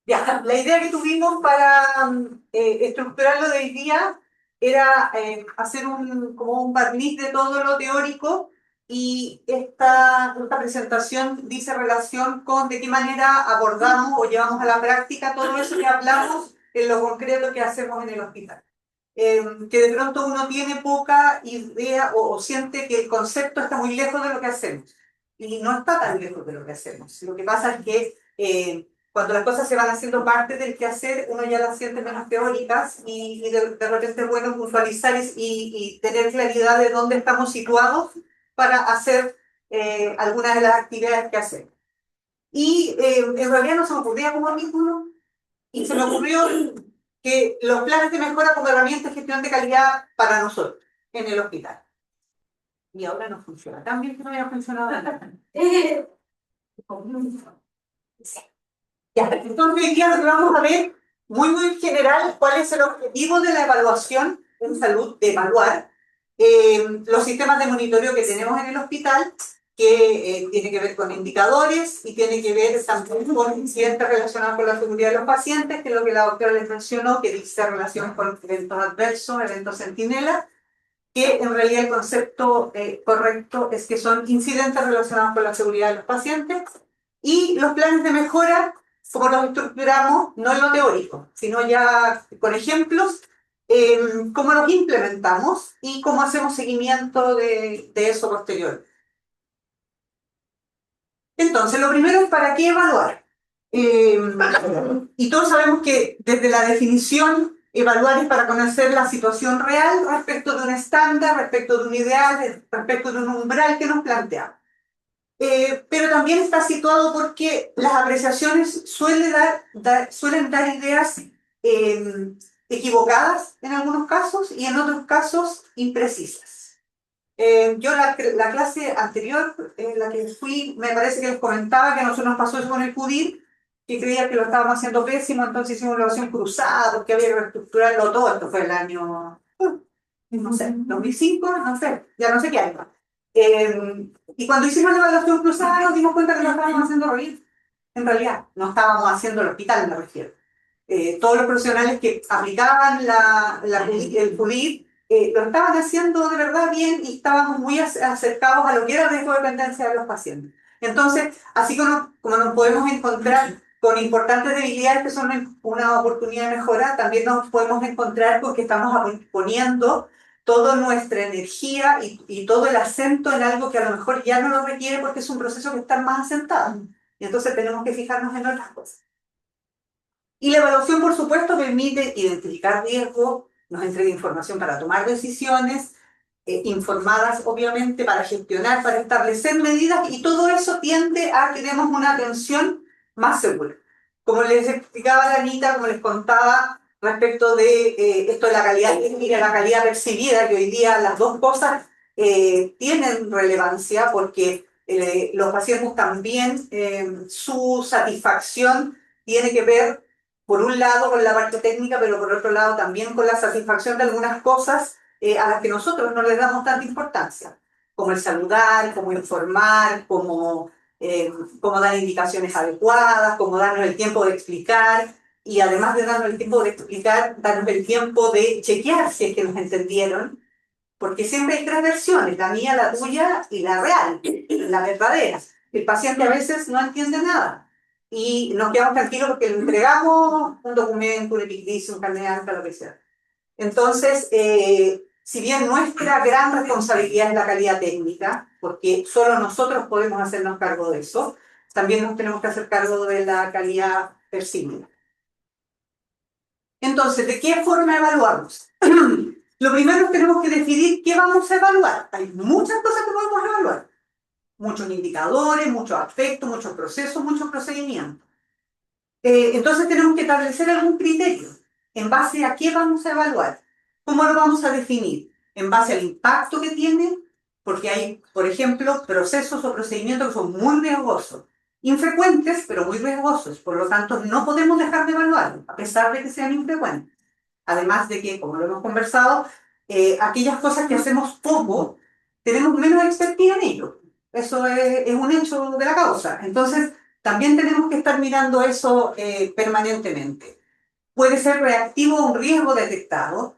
Ya, la idea que tuvimos para estructurarlo de hoy día era hacer como un barniz de todo lo teórico y esta presentación dice relación con de qué manera abordamos o llevamos a la práctica todo eso que hablamos en lo concreto que hacemos en el hospital. Que de pronto uno tiene poca idea o siente que el concepto está muy lejos de lo que hacemos. Y no está tan lejos de lo que hacemos. Lo que pasa es que cuando las cosas se van haciendo parte del quehacer, uno ya las siente menos teóricas y de repente es bueno puntualizar y tener claridad de dónde estamos situados para hacer algunas de las actividades que hacemos. Y en realidad no se me ocurría como artículo y se me ocurrió que los planes de mejora como herramienta de gestión de calidad para nosotros en el hospital. Y ahora no funciona. También que no había funcionado antes. Ya, entonces hoy día lo que vamos a ver, muy general, cuál es el objetivo de la evaluación en salud, de evaluar los sistemas de monitoreo que tenemos en el hospital, que tiene que ver con indicadores y tiene que ver también con incidentes relacionados con la seguridad de los pacientes, que es lo que la doctora les mencionó, que dice relación con eventos adversos, eventos centinela, que en realidad el concepto correcto es que son incidentes relacionados con la seguridad de los pacientes y los planes de mejora, como los estructuramos, no en lo teórico, sino ya con ejemplos, cómo los implementamos y cómo hacemos seguimiento de eso posterior. Entonces, lo primero es para qué evaluar. Eh, y todos sabemos que desde la definición, evaluar es para conocer la situación real respecto de un estándar, respecto de un ideal, respecto de un umbral que nos planteamos. Pero también está situado porque las apreciaciones suelen dar ideas equivocadas en algunos casos y en otros casos imprecisas. Yo la clase anterior en la que fui, me parece que les comentaba que a nosotros nos pasó eso con el CUDIR, que creía que lo estábamos haciendo pésimo, entonces hicimos una evaluación cruzada, porque había que reestructurarlo todo. Esto fue el año, no sé, 2005, no sé, ya no sé qué año. Y cuando hicimos la evaluación cruzada nos dimos cuenta que lo estábamos haciendo bien. En realidad, no estábamos haciendo el hospital, me refiero. Todos los profesionales que aplicaban el CUDIR lo estaban haciendo de verdad bien y estábamos muy acercados a lo que era el riesgo de dependencia de los pacientes. Entonces, así como nos podemos encontrar con importantes debilidades que son una oportunidad de mejora, también nos podemos encontrar con que estamos poniendo toda nuestra energía y todo el acento en algo que a lo mejor ya no lo requiere porque es un proceso que está más asentado. Y entonces tenemos que fijarnos en otras cosas. Y la evaluación, por supuesto, permite identificar riesgos, nos entrega información para tomar decisiones, informadas, obviamente, para gestionar, para establecer medidas, y todo eso tiende a que demos una atención más segura. Como les explicaba la Anita, como les contaba respecto de esto de la calidad técnica y la calidad percibida, que hoy día las dos cosas tienen relevancia porque los pacientes también, su satisfacción tiene que ver, por un lado, con la parte técnica, pero por otro lado también con la satisfacción de algunas cosas a las que nosotros no les damos tanta importancia, como el saludar, como informar, como dar indicaciones adecuadas, como darnos el tiempo de explicar, y además de darnos el tiempo de explicar, darnos el tiempo de chequear si es que nos entendieron, porque siempre hay tres versiones, la mía, la tuya y la real, la verdadera. El paciente a veces no entiende nada y nos quedamos tranquilos porque le entregamos un documento, un epicdicio, un carnet de alta, lo que sea. Entonces, si bien nuestra gran responsabilidad es la calidad técnica, porque solo nosotros podemos hacernos cargo de eso, también nos tenemos que hacer cargo de la calidad percibida. Entonces, ¿de qué forma evaluamos? Lo primero es que tenemos que decidir qué vamos a evaluar. Hay muchas cosas que podemos evaluar. Muchos indicadores, muchos aspectos, muchos procesos, muchos procedimientos. Entonces tenemos que establecer algún criterio. ¿En base a qué vamos a evaluar? ¿Cómo lo vamos a definir? ¿En base al impacto que tiene? Porque hay, por ejemplo, procesos o procedimientos que son muy riesgosos, infrecuentes, pero muy riesgosos. Por lo tanto, no podemos dejar de evaluarlos, a pesar de que sean infrecuentes. Además de que, como lo hemos conversado, aquellas cosas que hacemos poco, tenemos menos expertise en ello. Eso es un hecho de la causa. Entonces, También tenemos que estar mirando eso permanentemente. Puede ser reactivo a un riesgo detectado,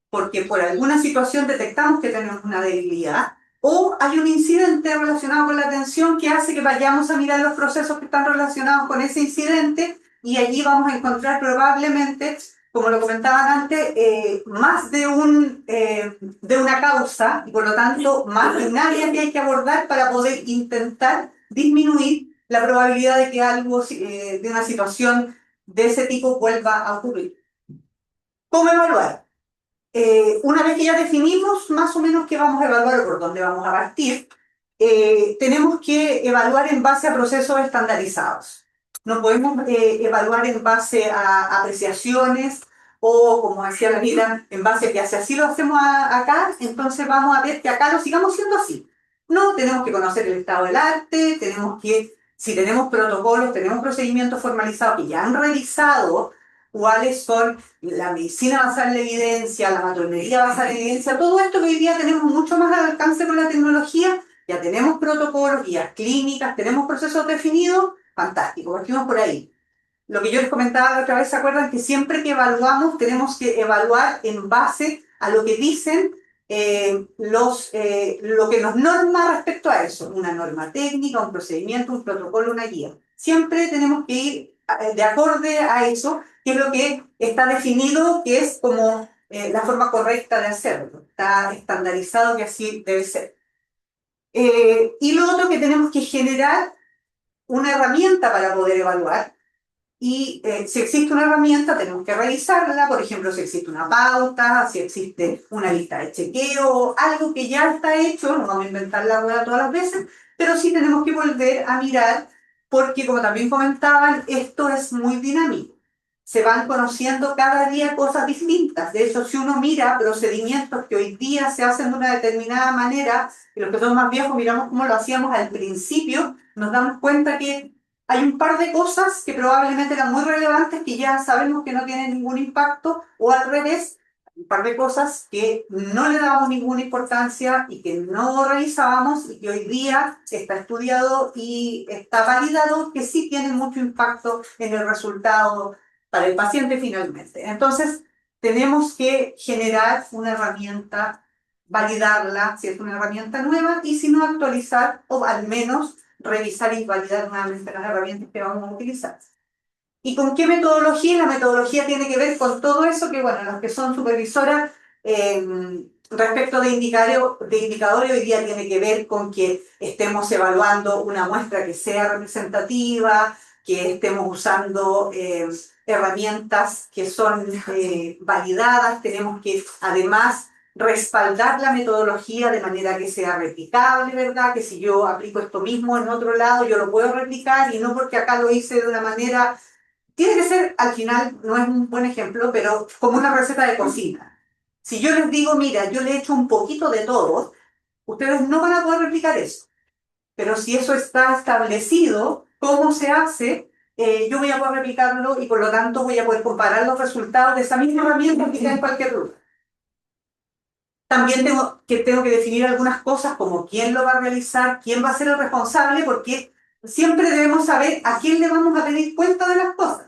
porque por alguna situación detectamos que tenemos una debilidad, o hay un incidente relacionado con la atención que hace que vayamos a mirar los procesos que están relacionados con ese incidente y allí vamos a encontrar probablemente, como lo comentaban antes, más de una causa y por lo tanto más de un área que hay que abordar para poder intentar disminuir la probabilidad de que algo de una situación de ese tipo vuelva a ocurrir. ¿Cómo evaluar? Una vez que ya definimos más o menos qué vamos a evaluar o por dónde vamos a partir, tenemos que evaluar en base a procesos estandarizados. No podemos evaluar en base a apreciaciones o, como decía la vida, en base a que si así lo hacemos acá, entonces vamos a ver que acá lo sigamos siendo así. No, tenemos que conocer el estado del arte, tenemos que, si tenemos protocolos, tenemos procedimientos formalizados que ya han revisado cuáles son la medicina basada en la evidencia, la matronería basada en la evidencia, todo esto que hoy día tenemos mucho más al alcance con la tecnología, ya tenemos protocolos, guías clínicas, tenemos procesos definidos, fantástico, partimos por ahí. Lo que yo les comentaba la otra vez, ¿se acuerdan? Que siempre que evaluamos tenemos que evaluar en base a lo que dicen lo que nos norma respecto a eso, una norma técnica, un procedimiento, un protocolo, una guía. Siempre tenemos que ir de acorde a eso, que es lo que está definido, que es como la forma correcta de hacerlo. Está estandarizado que así debe ser. Y lo otro que tenemos que generar una herramienta para poder evaluar. Y si existe una herramienta, tenemos que revisarla, por ejemplo, si existe una pauta, si existe una lista de chequeo, algo que ya está hecho, no vamos a inventar la rueda todas las veces, pero sí tenemos que volver a mirar, porque como también comentaban, esto es muy dinámico. Se van conociendo cada día cosas distintas. De hecho, si uno mira procedimientos que hoy día se hacen de una determinada manera, y los que son más viejos miramos cómo lo hacíamos al principio, nos damos cuenta que hay un par de cosas que probablemente eran muy relevantes que ya sabemos que no tienen ningún impacto, o al revés, un par de cosas que no le dábamos ninguna importancia y que no revisábamos y que hoy día está estudiado y está validado que sí tienen mucho impacto en el resultado para el paciente finalmente. Entonces, tenemos que generar una herramienta, validarla si es una herramienta nueva y si no actualizar o al menos revisar y validar nuevamente las herramientas que vamos a utilizar. ¿Y con qué metodología? La metodología tiene que ver con todo eso que, bueno, los que son supervisoras respecto de indicadores, hoy día tiene que ver con que estemos evaluando una muestra que sea representativa, que estemos usando herramientas que son validadas, tenemos que además respaldar la metodología de manera que sea replicable, ¿verdad? Que si yo aplico esto mismo en otro lado, yo lo puedo replicar y no porque acá lo hice de una manera. Tiene que ser, al final, no es un buen ejemplo, pero como una receta de cocina. Si yo les digo, mira, yo le echo un poquito de todo, ustedes no van a poder replicar eso. Pero si eso está establecido, cómo se hace, yo voy a poder replicarlo y por lo tanto voy a poder comparar los resultados de esa misma herramienta que está en cualquier lugar. También tengo que definir algunas cosas como quién lo va a realizar, quién va a ser el responsable, porque siempre debemos saber a quién le vamos a pedir cuenta de las cosas.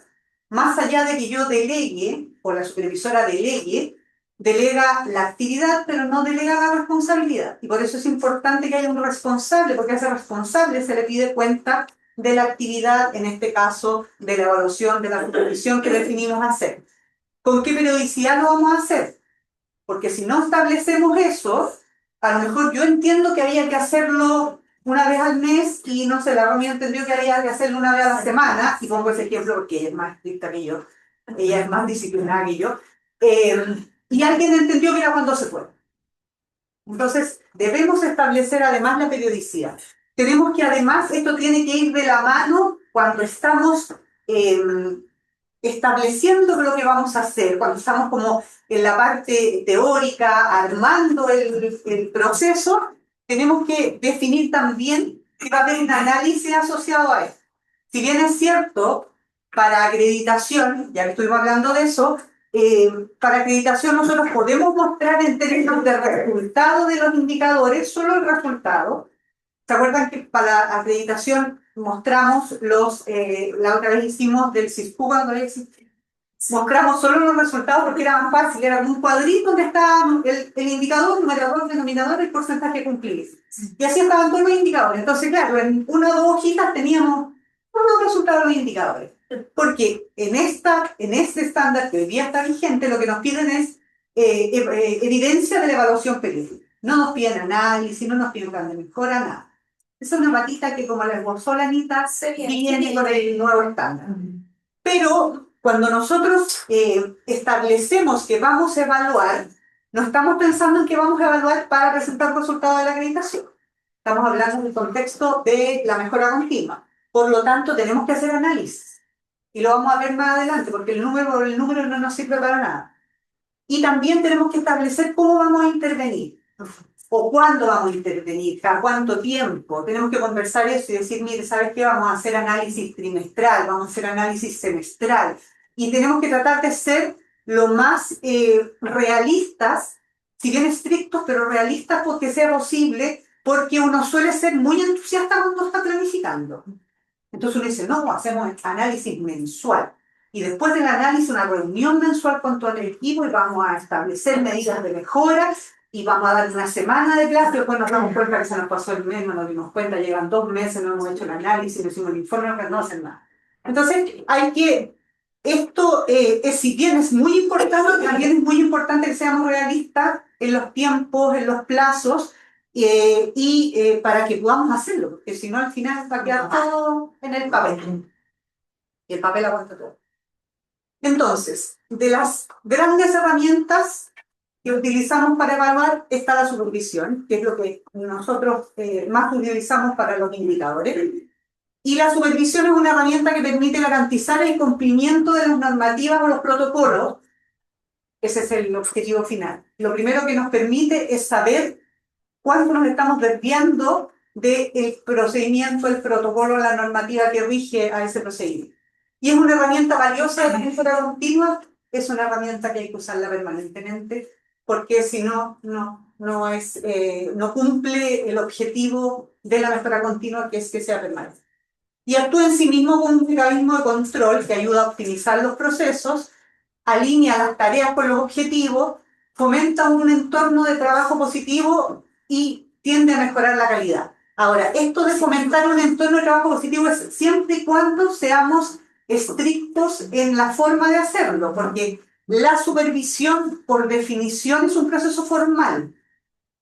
Más allá de que yo delegue, o la supervisora delegue, delega la actividad, pero no delega la responsabilidad. Y por eso es importante que haya un responsable, porque a ese responsable se le pide cuenta de la actividad, en este caso, de la evaluación, de la supervisión que definimos hacer. ¿Con qué periodicidad lo vamos a hacer? Porque si no establecemos eso, a lo mejor yo entiendo que había que hacerlo una vez al mes y no sé, la Romy entendió que había que hacerlo una vez a la semana, y pongo ese ejemplo porque ella es más estricta que yo, ella es más disciplinada que yo, y alguien entendió que era cuando se fue. Entonces, debemos establecer además la periodicidad. Tenemos que además, esto tiene que ir de la mano cuando estamos estableciendo lo que vamos a hacer, cuando estamos como en la parte teórica, armando el proceso, tenemos que definir también que va a haber un análisis asociado a esto. Si bien es cierto, para acreditación, ya que estuvimos hablando de eso, para acreditación nosotros podemos mostrar en términos de resultado de los indicadores, solo el resultado. ¿Se acuerdan que para acreditación mostramos la otra vez hicimmo del CISPU cuando mostramos solo los resultados porque era más fácil, era un cuadrito donde estaba el indicador, numerador, denominador, el porcentaje cumplido. Y así estaban todos los indicadores. Entonces, claro, en una o dos hojitas teníamos todos los resultados de los indicadores. Porque en este estándar que hoy día está vigente, lo que nos piden es evidencia de la evaluación periódica. No nos piden análisis, no nos piden plan de mejora, nada. Esa es una patita que, como la esbozó la Anita, viene con el nuevo estándar. Pero cuando nosotros establecemos que vamos a evaluar, no estamos pensando en que vamos a evaluar para presentar resultados de la acreditación. Estamos hablando en el contexto de la mejora continua. Por lo tanto, tenemos que hacer análisis. Y lo vamos a ver más adelante, porque el número no nos sirve para nada. Y también tenemos que establecer cómo vamos a intervenir. O cuándo vamos a intervenir, cada cuánto tiempo. Tenemos que conversar eso y decir, mire, ¿sabes qué? Vamos a hacer análisis trimestral, vamos a hacer análisis semestral. Y tenemos que tratar de ser lo más realistas, si bien estrictos, pero realistas porque sea posible, porque uno suele ser muy entusiasta cuando está planificando. Entonces uno dice, no, hacemos análisis mensual. Y después del análisis, una reunión mensual con todo el equipo y vamos a establecer medidas de mejora y vamos a dar una semana de plazo. Después nos damos cuenta que se nos pasó el mes, no nos dimos cuenta, llegan 2 meses, no hemos hecho el análisis, no hicimos el informe, no hacen nada. Entonces, esto, si bien es muy importante, también es muy importante que seamos realistas en los tiempos, en los plazos, para que podamos hacerlo, porque si no al final va a quedar todo en el papel. Y el papel aguanta todo. Entonces, de las grandes herramientas que utilizamos para evaluar está la supervisión, que es lo que nosotros más utilizamos para los indicadores. Y la supervisión es una herramienta que permite garantizar el cumplimiento de las normativas o los protocolos. Ese es el objetivo final. Lo primero que nos permite es saber cuánto nos estamos desviando del procedimiento, el protocolo, la normativa que rige a ese procedimiento. Y es una herramienta valiosa de mejora continua, es una herramienta que hay que usarla permanentemente, porque si no, no cumple el objetivo de la mejora continua, que es que sea permanente. Y actúa en sí mismo como un mecanismo de control que ayuda a optimizar los procesos, alinea las tareas con los objetivos, fomenta un entorno de trabajo positivo y tiende a mejorar la calidad. Ahora, esto de fomentar un entorno de trabajo positivo es siempre y cuando seamos estrictos en la forma de hacerlo, porque la supervisión, por definición, es un proceso formal.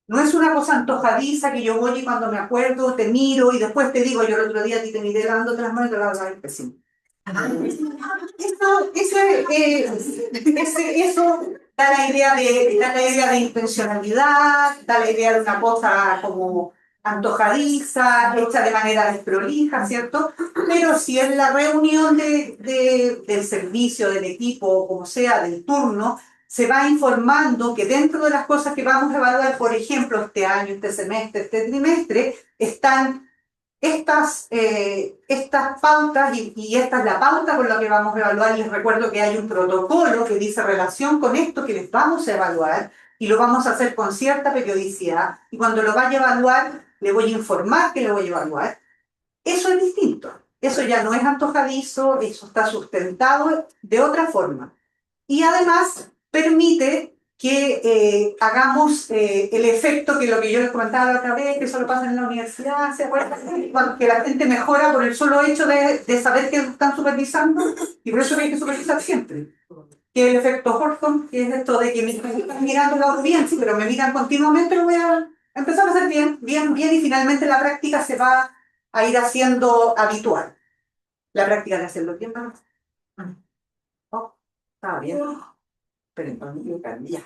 No es una cosa antojadiza que yo voy y cuando me acuerdo te miro y después te digo, yo el otro día a ti te miré lavándote las manos y te lavas el pésimo. Eso da la idea de intencionalidad, da la idea de una cosa como antojadiza, hecha de manera desprolija, ¿cierto? Pero si en la reunión del servicio, del equipo, o como sea, del turno, se va informando que dentro de las cosas que vamos a evaluar, por ejemplo, este año, este semestre, este trimestre, están estas pautas y esta es la pauta con la que vamos a evaluar. Les recuerdo que hay un protocolo que dice relación con esto que les vamos a evaluar y lo vamos a hacer con cierta periodicidad y cuando lo vaya a evaluar le voy a informar que lo voy a evaluar. Eso es distinto, eso ya no es antojadizo, eso está sustentado de otra forma y además permite que hagamos el efecto que lo que yo les comentaba la otra vez, que eso lo pasa en la universidad, ¿se acuerdan? Que la gente mejora por el solo hecho de saber que están supervisando, y por eso hay que supervisar siempre. Que el efecto Horton, que es esto de que me están mirando lo hago bien, sí, pero me miran continuamente, lo voy a empezar a hacer bien, bien, bien, y finalmente la práctica se va a ir haciendo habitual. La práctica de hacerlo bien, ¿no? Oh, estaba bien. Pero entonces, ya.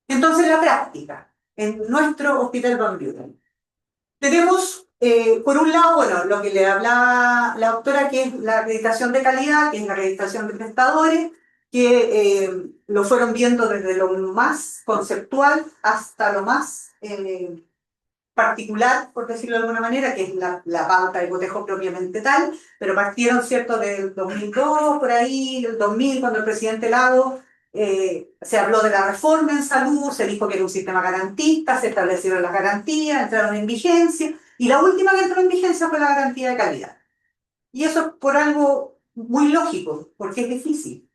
Entonces, la práctica en nuestro Hospital Van Buren. Tenemos, por un lado, bueno, lo que le hablaba la doctora, que es la acreditación de calidad, que es la acreditación de prestadores, que lo fueron viendo desde lo más conceptual hasta lo más particular, por decirlo de alguna manera, que es la pauta de cotejo propiamente tal, pero partieron, ¿cierto?, del 2002, por ahí, el 2000, cuando el presidente Lago se habló de la reforma en salud, se dijo que era un sistema garantista, se establecieron las garantías, entraron en vigencia, y la última que entró en vigencia fue la garantía de calidad. Y eso es por algo muy lógico, porque es difícil.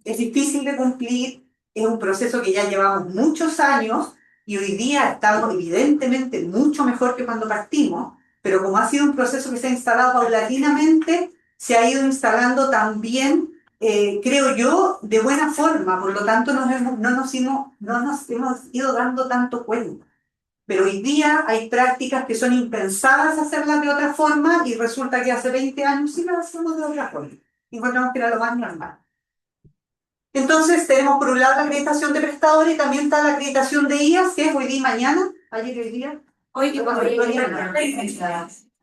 Es difícil de cumplir, es un proceso que ya llevamos muchos años y hoy día estamos evidentemente mucho mejor que cuando partimos, pero como ha sido un proceso que se ha instalado paulatinamente, se ha ido instalando también, creo yo, de buena forma, por lo tanto no nos hemos ido dando tanto cuenta. Pero hoy día hay prácticas que son impensadas hacerlas de otra forma y resulta que hace 20 años sí las hacemos de otra forma. Encontramos que era lo más normal. Entonces tenemos por un lado la acreditación de prestadores y también está la acreditación de IAS, que es hoy día y mañana, ayer y hoy día,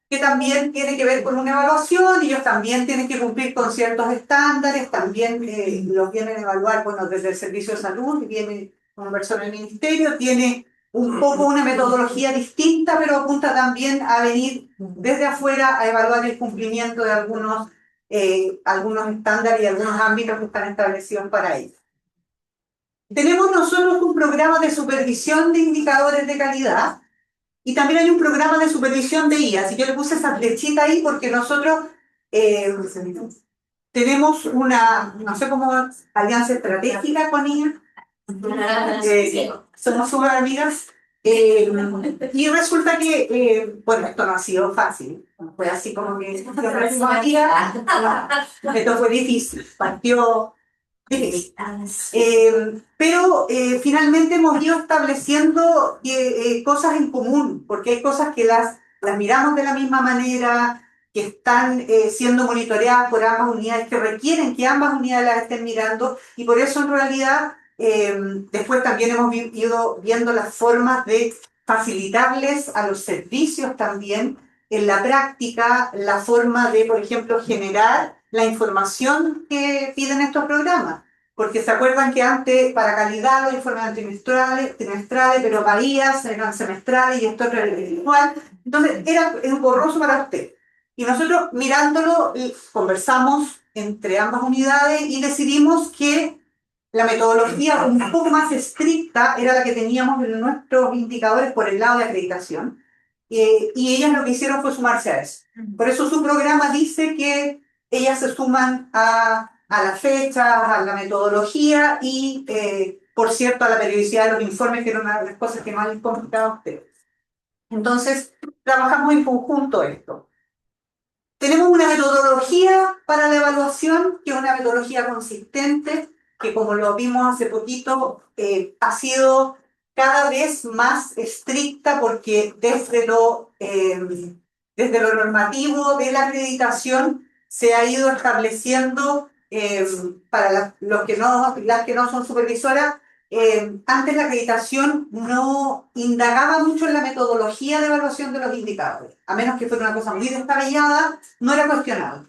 que también tiene que ver con una evaluación, y ellos también tienen que cumplir con ciertos estándares, también los vienen a evaluar, bueno, desde el Servicio de Salud, viene una persona del Ministerio, tiene un poco una metodología distinta, pero apunta también a venir desde afuera a evaluar el cumplimiento de algunos estándares y algunos ámbitos que están establecidos para ello. Tenemos nosotros un programa de supervisión de indicadores de calidad y también hay un programa de supervisión de IA. Así que yo le puse esa flechita ahí porque nosotros tenemos una, no sé cómo, alianza estratégica con IA. Somos súper amigas. Y resulta que, bueno, esto no ha sido fácil. Fue así como que esto fue difícil. Partió difícil. Pero finalmente hemos ido estableciendo cosas en común, porque hay cosas que las miramos de la misma manera, que están siendo monitoreadas por ambas unidades, que requieren que ambas unidades las estén mirando, y por eso en realidad después también hemos ido viendo las formas de facilitarles a los servicios también en la práctica la forma de, por ejemplo, generar la información que piden estos programas. Porque se acuerdan que antes para calidad los informes eran trimestrales, pero varías eran semestrales y esto era igual. Entonces era un borroso para usted. Y nosotros mirándolo conversamos entre ambas unidades y decidimos que la metodología un poco más estricta era la que teníamos en nuestros indicadores por el lado de acreditación. Y ellas lo que hicieron fue sumarse a eso. Por eso su programa dice que ellas se suman a las fechas, a la metodología y, por cierto, a la periodicidad de los informes, que era una de las cosas que más les complicaba a ustedes. Entonces, trabajamos en conjunto esto. Tenemos una metodología para la evaluación, que es una metodología consistente, que como lo vimos hace poquito, ha sido cada vez más estricta porque desde lo normativo de la acreditación se ha ido estableciendo para las que no son supervisoras. Antes la acreditación no indagaba mucho en la metodología de evaluación de los indicadores, a menos que fuera una cosa muy descabellada, no era cuestionable.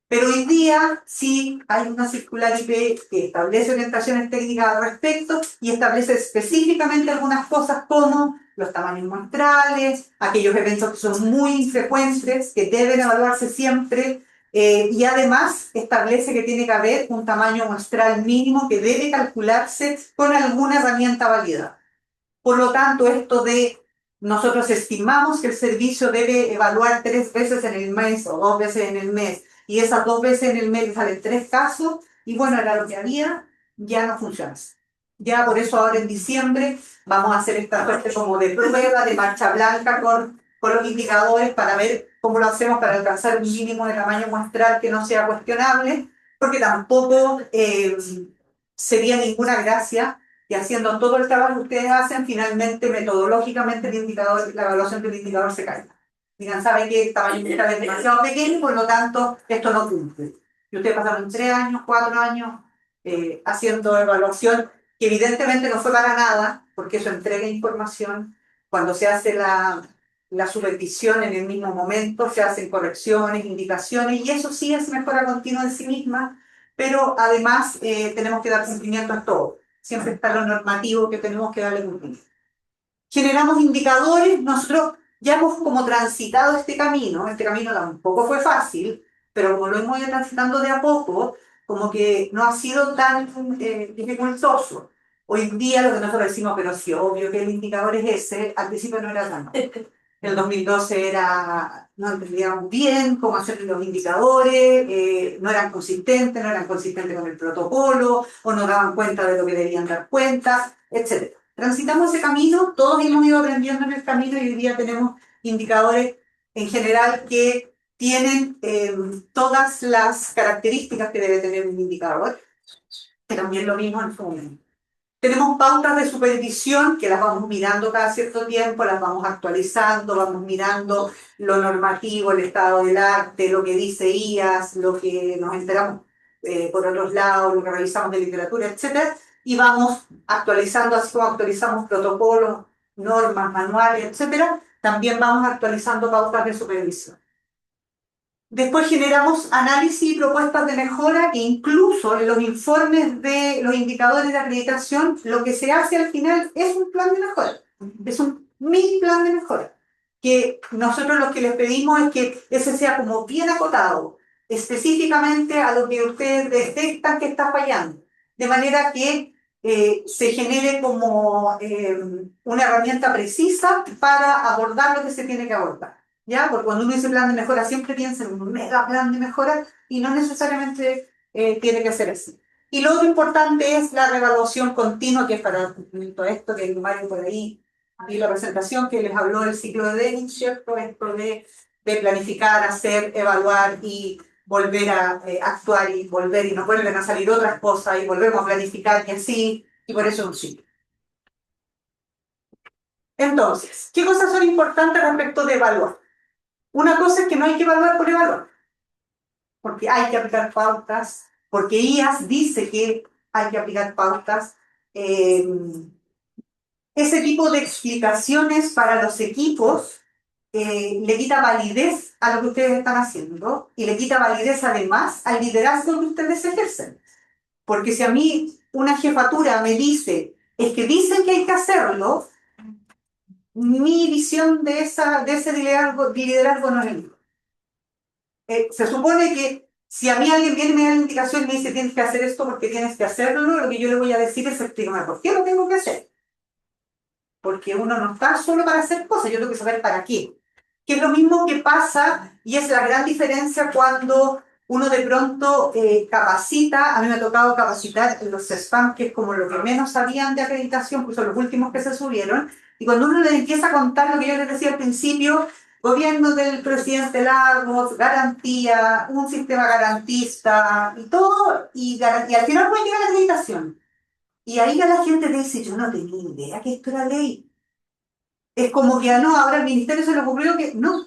Pero hoy día sí hay una circular IP que establece orientaciones técnicas al respecto y establece específicamente algunas cosas como los tamaños muestrales, aquellos eventos que son muy infrecuentes, que deben evaluarse siempre, y además establece que tiene que haber un tamaño muestral mínimo que debe calcularse con alguna herramienta válida. Por lo tanto, esto de nosotros estimamos que el servicio debe evaluar 3 veces en el mes o 2 veces en el mes, y esas 2 veces en el mes salen 3 casos, y bueno, era lo que había, ya no funciona. Ya por eso ahora en diciembre vamos a hacer esta suerte como de prueba, de marcha blanca con los indicadores para ver cómo lo hacemos para alcanzar un mínimo de tamaño muestral que no sea cuestionable, porque tampoco sería ninguna gracia y haciendo todo el trabajo que ustedes hacen, finalmente, metodológicamente, la evaluación del indicador se cae. Digan, saben que el tamaño muestral es demasiado pequeño, por lo tanto, esto no cumple. Y ustedes pasaron 3 años, 4 años haciendo evaluación, que evidentemente no fue para nada, porque eso entrega información. Cuando se hace la supervisión en el mismo momento, se hacen correcciones, indicaciones, y eso sí es mejora continua en sí misma, pero además tenemos que dar cumplimiento a todo. Siempre está lo normativo que tenemos que darle cumplimiento. Generamos indicadores, nosotros ya hemos como transitado este camino tampoco fue fácil, pero como lo hemos ido transitando de a poco, como que no ha sido tan dificultoso. Hoy en día lo que nosotros decimos, pero sí, obvio que el indicador es ese, al principio no era tan. el 2012 no entendíamos bien cómo hacer los indicadores, no eran consistentes con el protocolo, o no daban cuenta de lo que debían dar cuenta, etc. Transitamos ese camino, todos hemos ido aprendiendo en el camino y hoy día tenemos indicadores en general que tienen todas las características que debe tener un indicador, que también lo mismo en su momento. Tenemos pautas de supervisión que las vamos mirando cada cierto tiempo, las vamos actualizando, vamos mirando lo normativo, el estado del arte, lo que dice IAS, lo que nos enteramos por otros lados, lo que revisamos de literatura, etcétera, y vamos actualizando, así como actualizamos protocolos, normas, manuales, etcétera, también vamos actualizando pautas de supervisión. Después generamos análisis y propuestas de mejora que incluso en los informes de los indicadores de acreditación, lo que se hace al final es un plan de mejora, es un mini plan de mejora, que nosotros lo que les pedimos es que ese sea como bien acotado, específicamente a lo que ustedes detectan que está fallando, de manera que se genere como una herramienta precisa para abordar lo que se tiene que abordar. ¿Ya? Porque cuando uno dice plan de mejora, siempre piensa en un mega plan de mejora y no necesariamente tiene que ser así. Y lo otro importante es la reevaluación continua, que es para todo esto que Mario por ahí vi la presentación que les habló del ciclo de Denning, ¿cierto? Esto de planificar, hacer, evaluar y volver a actuar y volver y nos vuelven a salir otras cosas y volvemos a planificar y así, y por eso es un ciclo. Entonces, ¿qué cosas son importantes respecto de evaluar? Una cosa es que no hay que evaluar por evaluar, porque hay que aplicar pautas, porque IAS dice que hay que aplicar pautas. Eh, Ese tipo de explicaciones para los equipos le quita validez a lo que ustedes están haciendo y le quita validez además al liderazgo que ustedes ejercen. Porque si a mí una jefatura me dice, es que dicen que hay que hacerlo, mi visión de ese liderazgo no es el mismo. Se supone que si a mí alguien viene y me da la indicación y me dice tienes que hacer esto porque tienes que hacerlo, lo que yo le voy a decir es explícame por qué lo tengo que hacer. Porque uno no está solo para hacer cosas, yo tengo que saber para qué. Que es lo mismo que pasa y es la gran diferencia cuando uno de pronto capacita. A mí me ha tocado capacitar en los CESFAM, que es como lo que menos sabían de acreditación, pues son los últimos que se subieron, y cuando uno les empieza a contar lo que yo les decía al principio, gobierno del presidente Lagos, garantía, un sistema garantista, y todo, y al final puede llegar a la acreditación. Y ahí ya la gente dice, yo no tenía idea que esto era ley. Es como que no, ahora al ministerio se le ocurrió que no,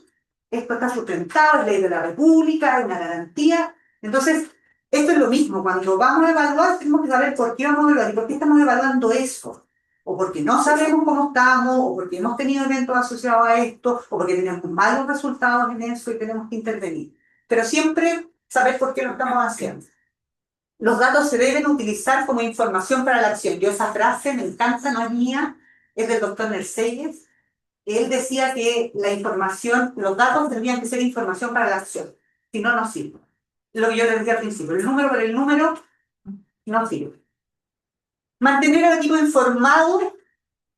esto está sustentado, es ley de la República, es una garantía. Entonces, esto es lo mismo, cuando vamos a evaluar tenemos que saber por qué vamos a evaluar y por qué estamos evaluando eso. O porque no sabemos cómo estamos, o porque hemos tenido eventos asociados a esto, o porque tenemos malos resultados en eso y tenemos que intervenir. Pero siempre saber por qué lo estamos haciendo. Los datos se deben utilizar como información para la acción. Yo esa frase me encanta, no es mía, es del doctor Mercedes. Él decía que la información, los datos tendrían que ser información para la acción, si no, no sirve. Lo que yo les decía al principio, el número por el número no sirve. Mantener al equipo informado,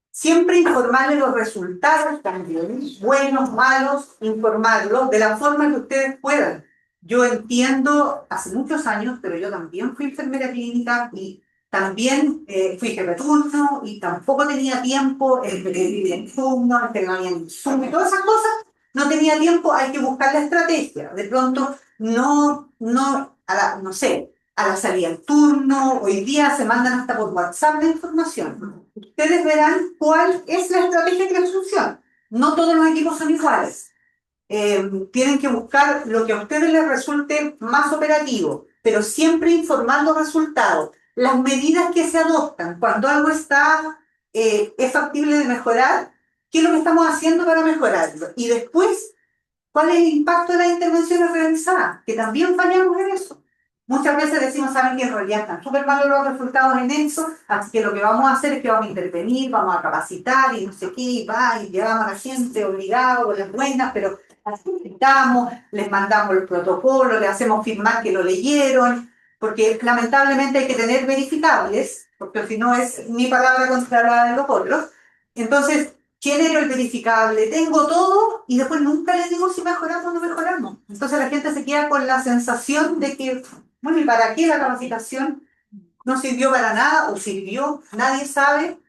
siempre informarle los resultados también, buenos, malos, informarlos de la forma que ustedes puedan. Yo entiendo, hace muchos años, pero yo también fui enfermera clínica y también fui jefe de turno y tampoco tenía tiempo, el turno, el que no había insumo y todas esas cosas, no tenía tiempo, hay que buscar la estrategia. De pronto, no sé, a la salida del turno, hoy día se mandan hasta por WhatsApp la información. Ustedes verán cuál es la estrategia que les funciona. No todos los equipos son iguales. Tienen que buscar lo que a ustedes les resulte más operativo, pero siempre informando resultados. Las medidas que se adoptan cuando algo es factible de mejorar, qué es lo que estamos haciendo para mejorarlo. Y después, ¿cuál es el impacto de las intervenciones realizadas? Que también fallamos en eso. Muchas veces decimos, saben que en realidad están súper malos los resultados en eso, así que lo que vamos a hacer es que vamos a intervenir, vamos a capacitar y no sé qué, y llevamos a la gente obligado con las buenas, pero las invitamos, les mandamos el protocolo, les hacemos firmar que lo leyeron, porque lamentablemente hay que tener verificables, porque si no es mi palabra contra la de los otros. Entonces, genero el verificable, tengo todo y después nunca les digo si mejoramos o no mejoramos. Entonces la gente se queda con la sensación de que, bueno, ¿y para qué la capacitación? No sirvió para nada o sirvió, nadie sabe.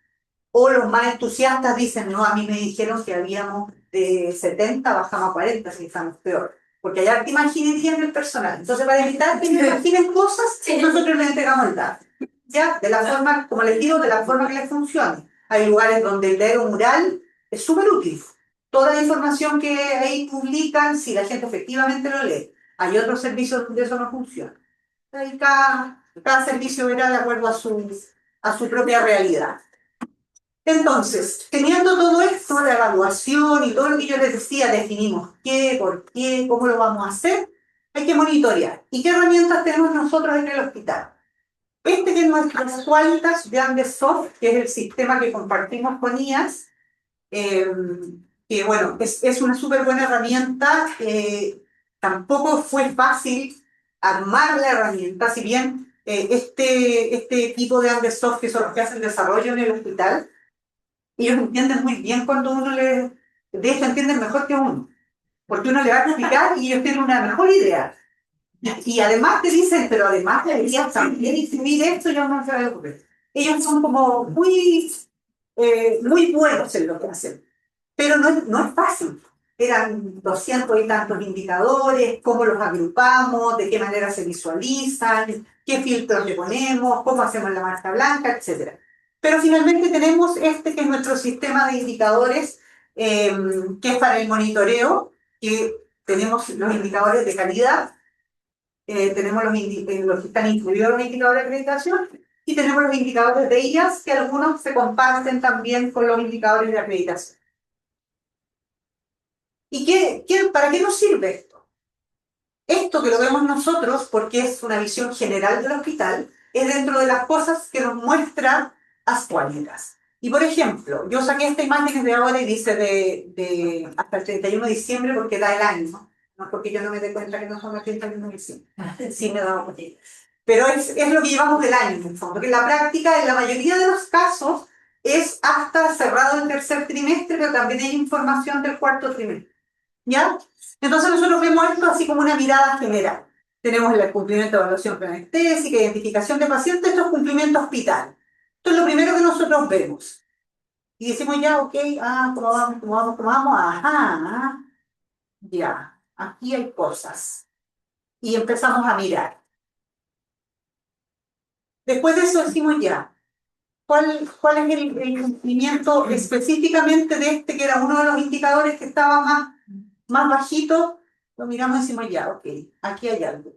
O los más entusiastas dicen, no, a mí me dijeron que habíamos de 70 bajamos a 40, si estamos peor. Porque hay harta imaginería en el personal. Entonces, para evitar que me imaginen cosas, nosotros les entregamos el dato. Ya, de la forma, como les digo, de la forma que les funcione. Hay lugares donde el dedo mural es súper útil. Toda la información que ahí publican, si la gente efectivamente lo lee. Hay otros servicios donde eso no funciona. Ahí cada servicio verá de acuerdo a su propia realidad. Entonces, teniendo todo esto, la evaluación y todo lo que yo les decía, definimos qué, por qué, cómo lo vamos a hacer, hay que monitorear. ¿Y qué herramientas tenemos nosotros en el hospital? Este que es nuestro Qualitas de Andesoft, que es el sistema que compartimos con IAS, eh, que bueno, es una súper buena herramienta. Tampoco fue fácil armar la herramienta, si bien este equipo de Andesoft, que son los que hacen desarrollo en el hospital, ellos entienden muy bien cuando uno les... De hecho, entienden mejor que uno, porque uno le va a explicar y ellos tienen una mejor idea. Y además te dicen, pero además deberías también escribir esto, yo no sé lo que... Ellos son como muy buenos en lo que hacen, pero no es fácil. Eran 200 y tantos indicadores, cómo los agrupamos, de qué manera se visualizan, qué filtros le ponemos, cómo hacemos la marca blanca, etcétera. Pero finalmente tenemos este que es nuestro sistema de indicadores, que es para el monitoreo, que tenemos los indicadores de calidad, tenemos los que están incluidos en los indicadores de acreditación, y tenemos los indicadores de ellas, que algunos se comparten también con los indicadores de acreditación. ¿Y para qué nos sirve esto? Esto que lo vemos nosotros, porque es una visión general del hospital, es dentro de las cosas que nos muestra Ascuálicas. Y por ejemplo, yo saqué esta imagen de ahora y dice hasta el 31 de diciembre porque da el año, ¿no? No porque yo no me dé cuenta que no son el 31 de diciembre. Sí me he dado cuenta. Pero es lo que llevamos del año, en el fondo, que en la práctica, en la mayoría de los casos, es hasta cerrado el tercer trimestre, pero también hay información del cuarto trimestre. ¿Ya? Entonces nosotros vemos esto así como una mirada general. Tenemos el cumplimiento de evaluación anestésica, identificación de pacientes, estos cumplimientos hospital. Esto es lo primero que nosotros vemos. Y decimos ya, ok, ¿cómo vamos, cómo vamos, cómo vamos? Ajá, ya, aquí hay cosas. Y empezamos a mirar. Después de eso decimos ya, ¿cuál es el cumplimiento específicamente de este, que era uno de los indicadores que estaba más bajito? Lo miramos y decimos ya, ok, aquí hay algo.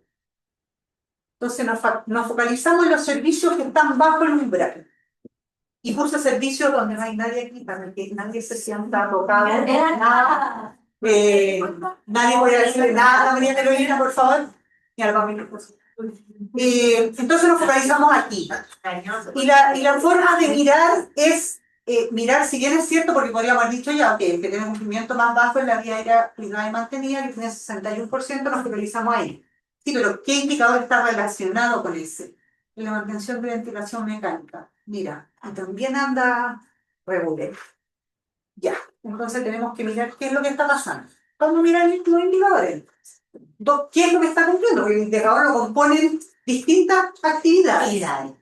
Entonces nos focalizamos en los servicios que están bajo el umbral. Y puse servicios donde no hay nadie aquí, para que nadie se sienta tocado. Nada. Nadie puede decirle nada a María Carolina, por favor. Y al familia, por favor. Entonces nos focalizamos aquí. Y la forma de mirar es mirar, si bien es cierto, porque podríamos haber dicho ya, que tenemos un cumplimiento más bajo en la vía aérea privada y mantenida, que tiene 61%, nos focalizamos ahí. Sí, pero ¿qué indicador está relacionado con ese? La mantención de ventilación mecánica. Mira, y también anda regular. Ya, entonces tenemos que mirar qué es lo que está pasando. Vamos a mirar los indicadores. ¿Qué es lo que está cumpliendo? Porque el indicador lo componen distintas actividades.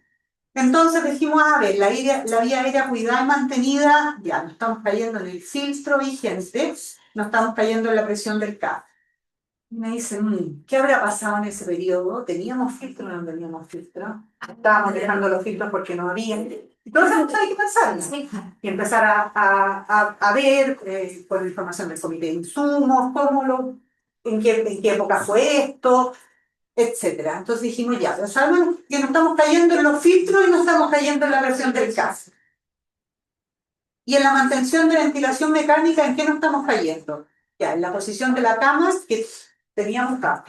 Entonces dijimos, a ver, la vía aérea cuidada y mantenida, ya, no estamos cayendo en el filtro vigente, no estamos cayendo en la presión del cable. Y me dicen, ¿qué habrá pasado en ese periodo? ¿Teníamos filtro o no teníamos filtro? Estábamos dejando los filtros porque no había. Entonces hay que pensar, ¿no? Y empezar a ver con la información del comité de insumos, en qué época fue esto, etcétera. Entonces dijimos, ya, pero sabemos que no estamos cayendo en los filtros y no estamos cayendo en la presión del gas. Y en la mantención de ventilación mecánica, ¿en qué no estamos cayendo? Ya, en la posición de la cama, que teníamos cama.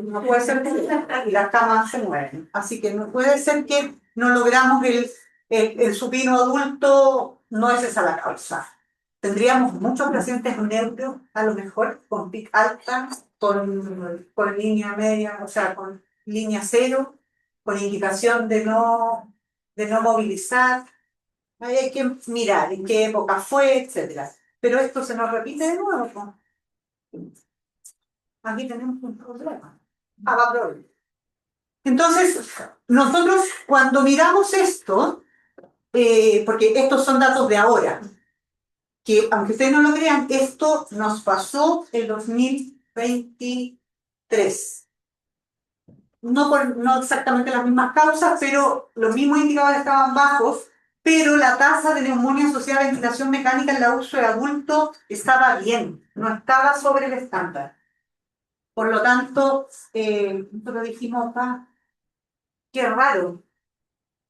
No puede ser que las camas se mueven. Así que no puede ser que no logramos el supino adulto, no es esa la causa. Tendríamos muchos pacientes nervios, a lo mejor, con PIC alta, con línea media, o sea, con línea cero, con indicación de no movilizar. Ahí hay que mirar en qué época fue, etcétera. Pero esto se nos repite de nuevo, pues. Aquí tenemos un problema. Va a problema. Entonces, nosotros cuando miramos esto, porque estos son datos de ahora, que aunque ustedes no lo crean, esto nos pasó el 2023. No exactamente las mismas causas, pero los mismos indicadores estaban bajos, pero la tasa de neumonía asociada a ventilación mecánica en la uso de adulto estaba bien, no estaba sobre el estándar. Por lo tanto, nosotros dijimos, ah, qué raro.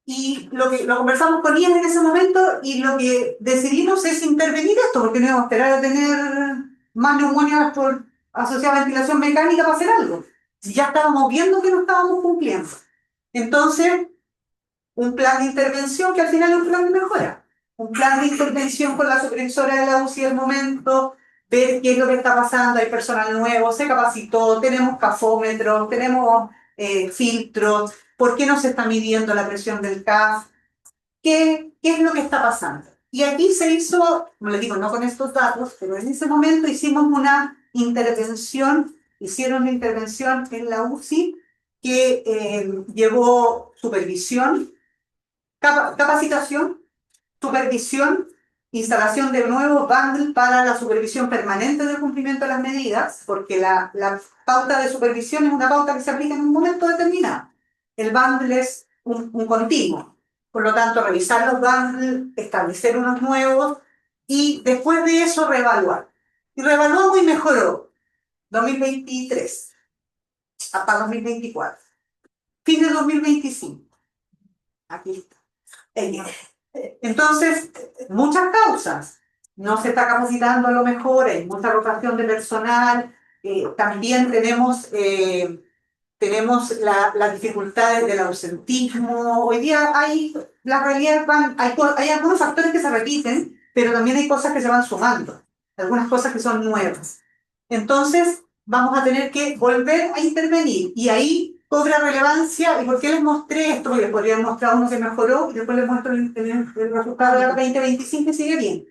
Y lo conversamos con IES en ese momento y lo que decidimos es intervenir esto, porque no íbamos a esperar a tener más neumonías por asociada a ventilación mecánica para hacer algo. Si ya estábamos viendo que no estábamos cumpliendo. Entonces, un plan de intervención que al final es un plan de mejora. Un plan de intervención con la supervisora de la UCI del momento, ver qué es lo que está pasando, hay personal nuevo, se capacitó, tenemos cafómetros, tenemos filtros, por qué no se está midiendo la presión del CAF, qué es lo que está pasando. Y aquí se hizo, como les digo, no con estos datos, pero en ese momento hicimos una intervención, hicieron una intervención en la UCI que llevó supervisión, capacitación, supervisión, instalación de nuevos bundles para la supervisión permanente del cumplimiento de las medidas, porque la pauta de supervisión es una pauta que se aplica en un momento determinado. El bundle es un continuo. Por lo tanto, revisar los bundles, establecer unos nuevos y después de eso reevaluar. Y reevaluamos y mejoró 2023 hasta 2024. Fin de 2025. Aquí está. Entonces, muchas causas. No se está capacitando a lo mejor, hay mucha rotación de personal, también tenemos las dificultades del ausentismo. Hoy día la realidad hay algunos factores que se repiten, pero también hay cosas que se van sumando, algunas cosas que son nuevas. Entonces, vamos a tener que volver a intervenir y ahí cobra relevancia. ¿Y por qué les mostré esto? Porque les podría mostrar uno que mejoró y después les muestro el resultado de la 2025 y sigue bien.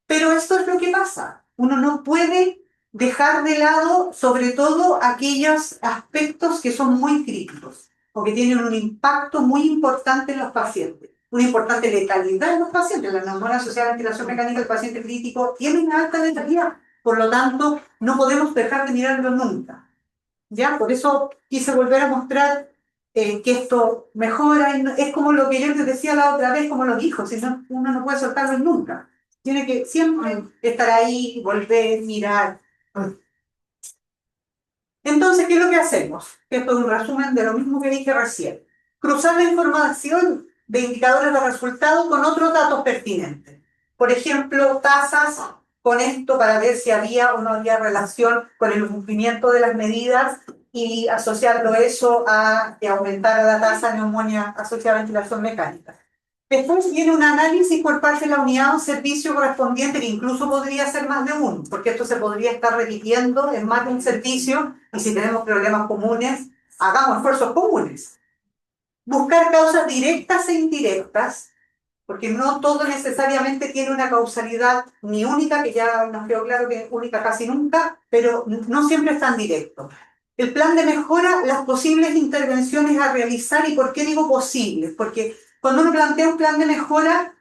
Pero esto es lo que pasa. Uno no puede dejar de lado, sobre todo, aquellos aspectos que son muy críticos o que tienen un impacto muy importante en los pacientes, una importante letalidad en los pacientes. La neumonía asociada a ventilación mecánica del paciente crítico tiene una alta letalidad. Por lo tanto, no podemos dejar de mirarlo nunca. ¿Ya? Por eso quise volver a mostrar que esto mejora. Y es como lo que yo les decía la otra vez, como los hijos, si no, uno no puede soltarlos nunca. Tiene que siempre estar ahí, volver, mirar. Entonces, ¿qué es lo que hacemos? Esto es un resumen de lo mismo que dije recién. Cruzar la información de indicadores de resultados con otros datos pertinentes. Por ejemplo, tasas con esto para ver si había o no había relación con el cumplimiento de las medidas y asociarlo eso a aumentar la tasa de neumonía asociada a ventilación mecánica. Después viene un análisis por parte de la unidad o servicio correspondiente, que incluso podría ser más de uno, porque esto se podría estar repitiendo en más de un servicio, y si tenemos problemas comunes, hagamos esfuerzos comunes. Buscar causas directas e indirectas, porque no todo necesariamente tiene una causalidad ni única, que ya nos quedó claro que es única casi nunca, pero no siempre es tan directo. El plan de mejora, las posibles intervenciones a realizar. ¿Y por qué digo posibles? Porque cuando uno plantea un plan de mejora,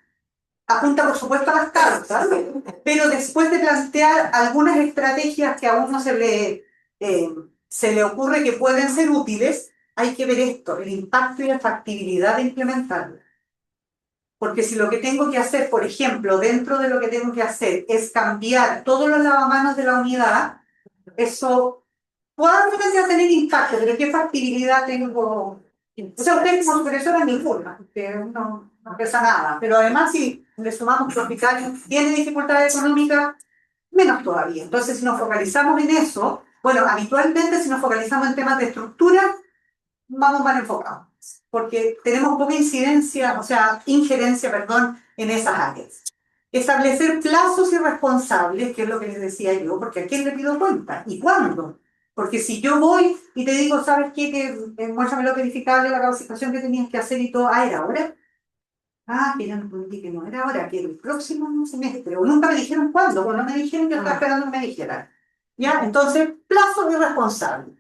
apunta por supuesto a las causas, pero después de plantear algunas estrategias que a uno se le ocurre que pueden ser útiles, hay que ver esto, el impacto y la factibilidad de implementarlo. Porque si lo que tengo que hacer, por ejemplo, dentro de lo que tengo que hacer es cambiar todos los lavamanos de la unidad, eso probablemente va a tener impacto, pero ¿qué factibilidad tengo? O sea, ustedes como supervisora ninguna, porque no pesa nada. Pero además, si le sumamos que el hospital tiene dificultades económicas, menos todavía. Entonces, si nos focalizamos en eso, bueno, habitualmente si nos focalizamos en temas de estructura, vamos mal enfocados, porque tenemos poca incidencia, o sea, injerencia, perdón, en esas áreas. Establecer plazos y responsables, que es lo que les decía yo, porque ¿a quién le pido cuenta? ¿Y cuándo? Porque si yo voy y te digo, ¿sabes qué? Que muéstrame lo verificable, la capacitación que tenías que hacer y todo, era ahora. Ah, que ya no entendí que no era ahora, que el próximo semestre, pero nunca me dijeron cuándo, bueno, no me dijeron, yo estaba esperando que me dijeran. ¿Ya? Entonces, plazo irresponsable.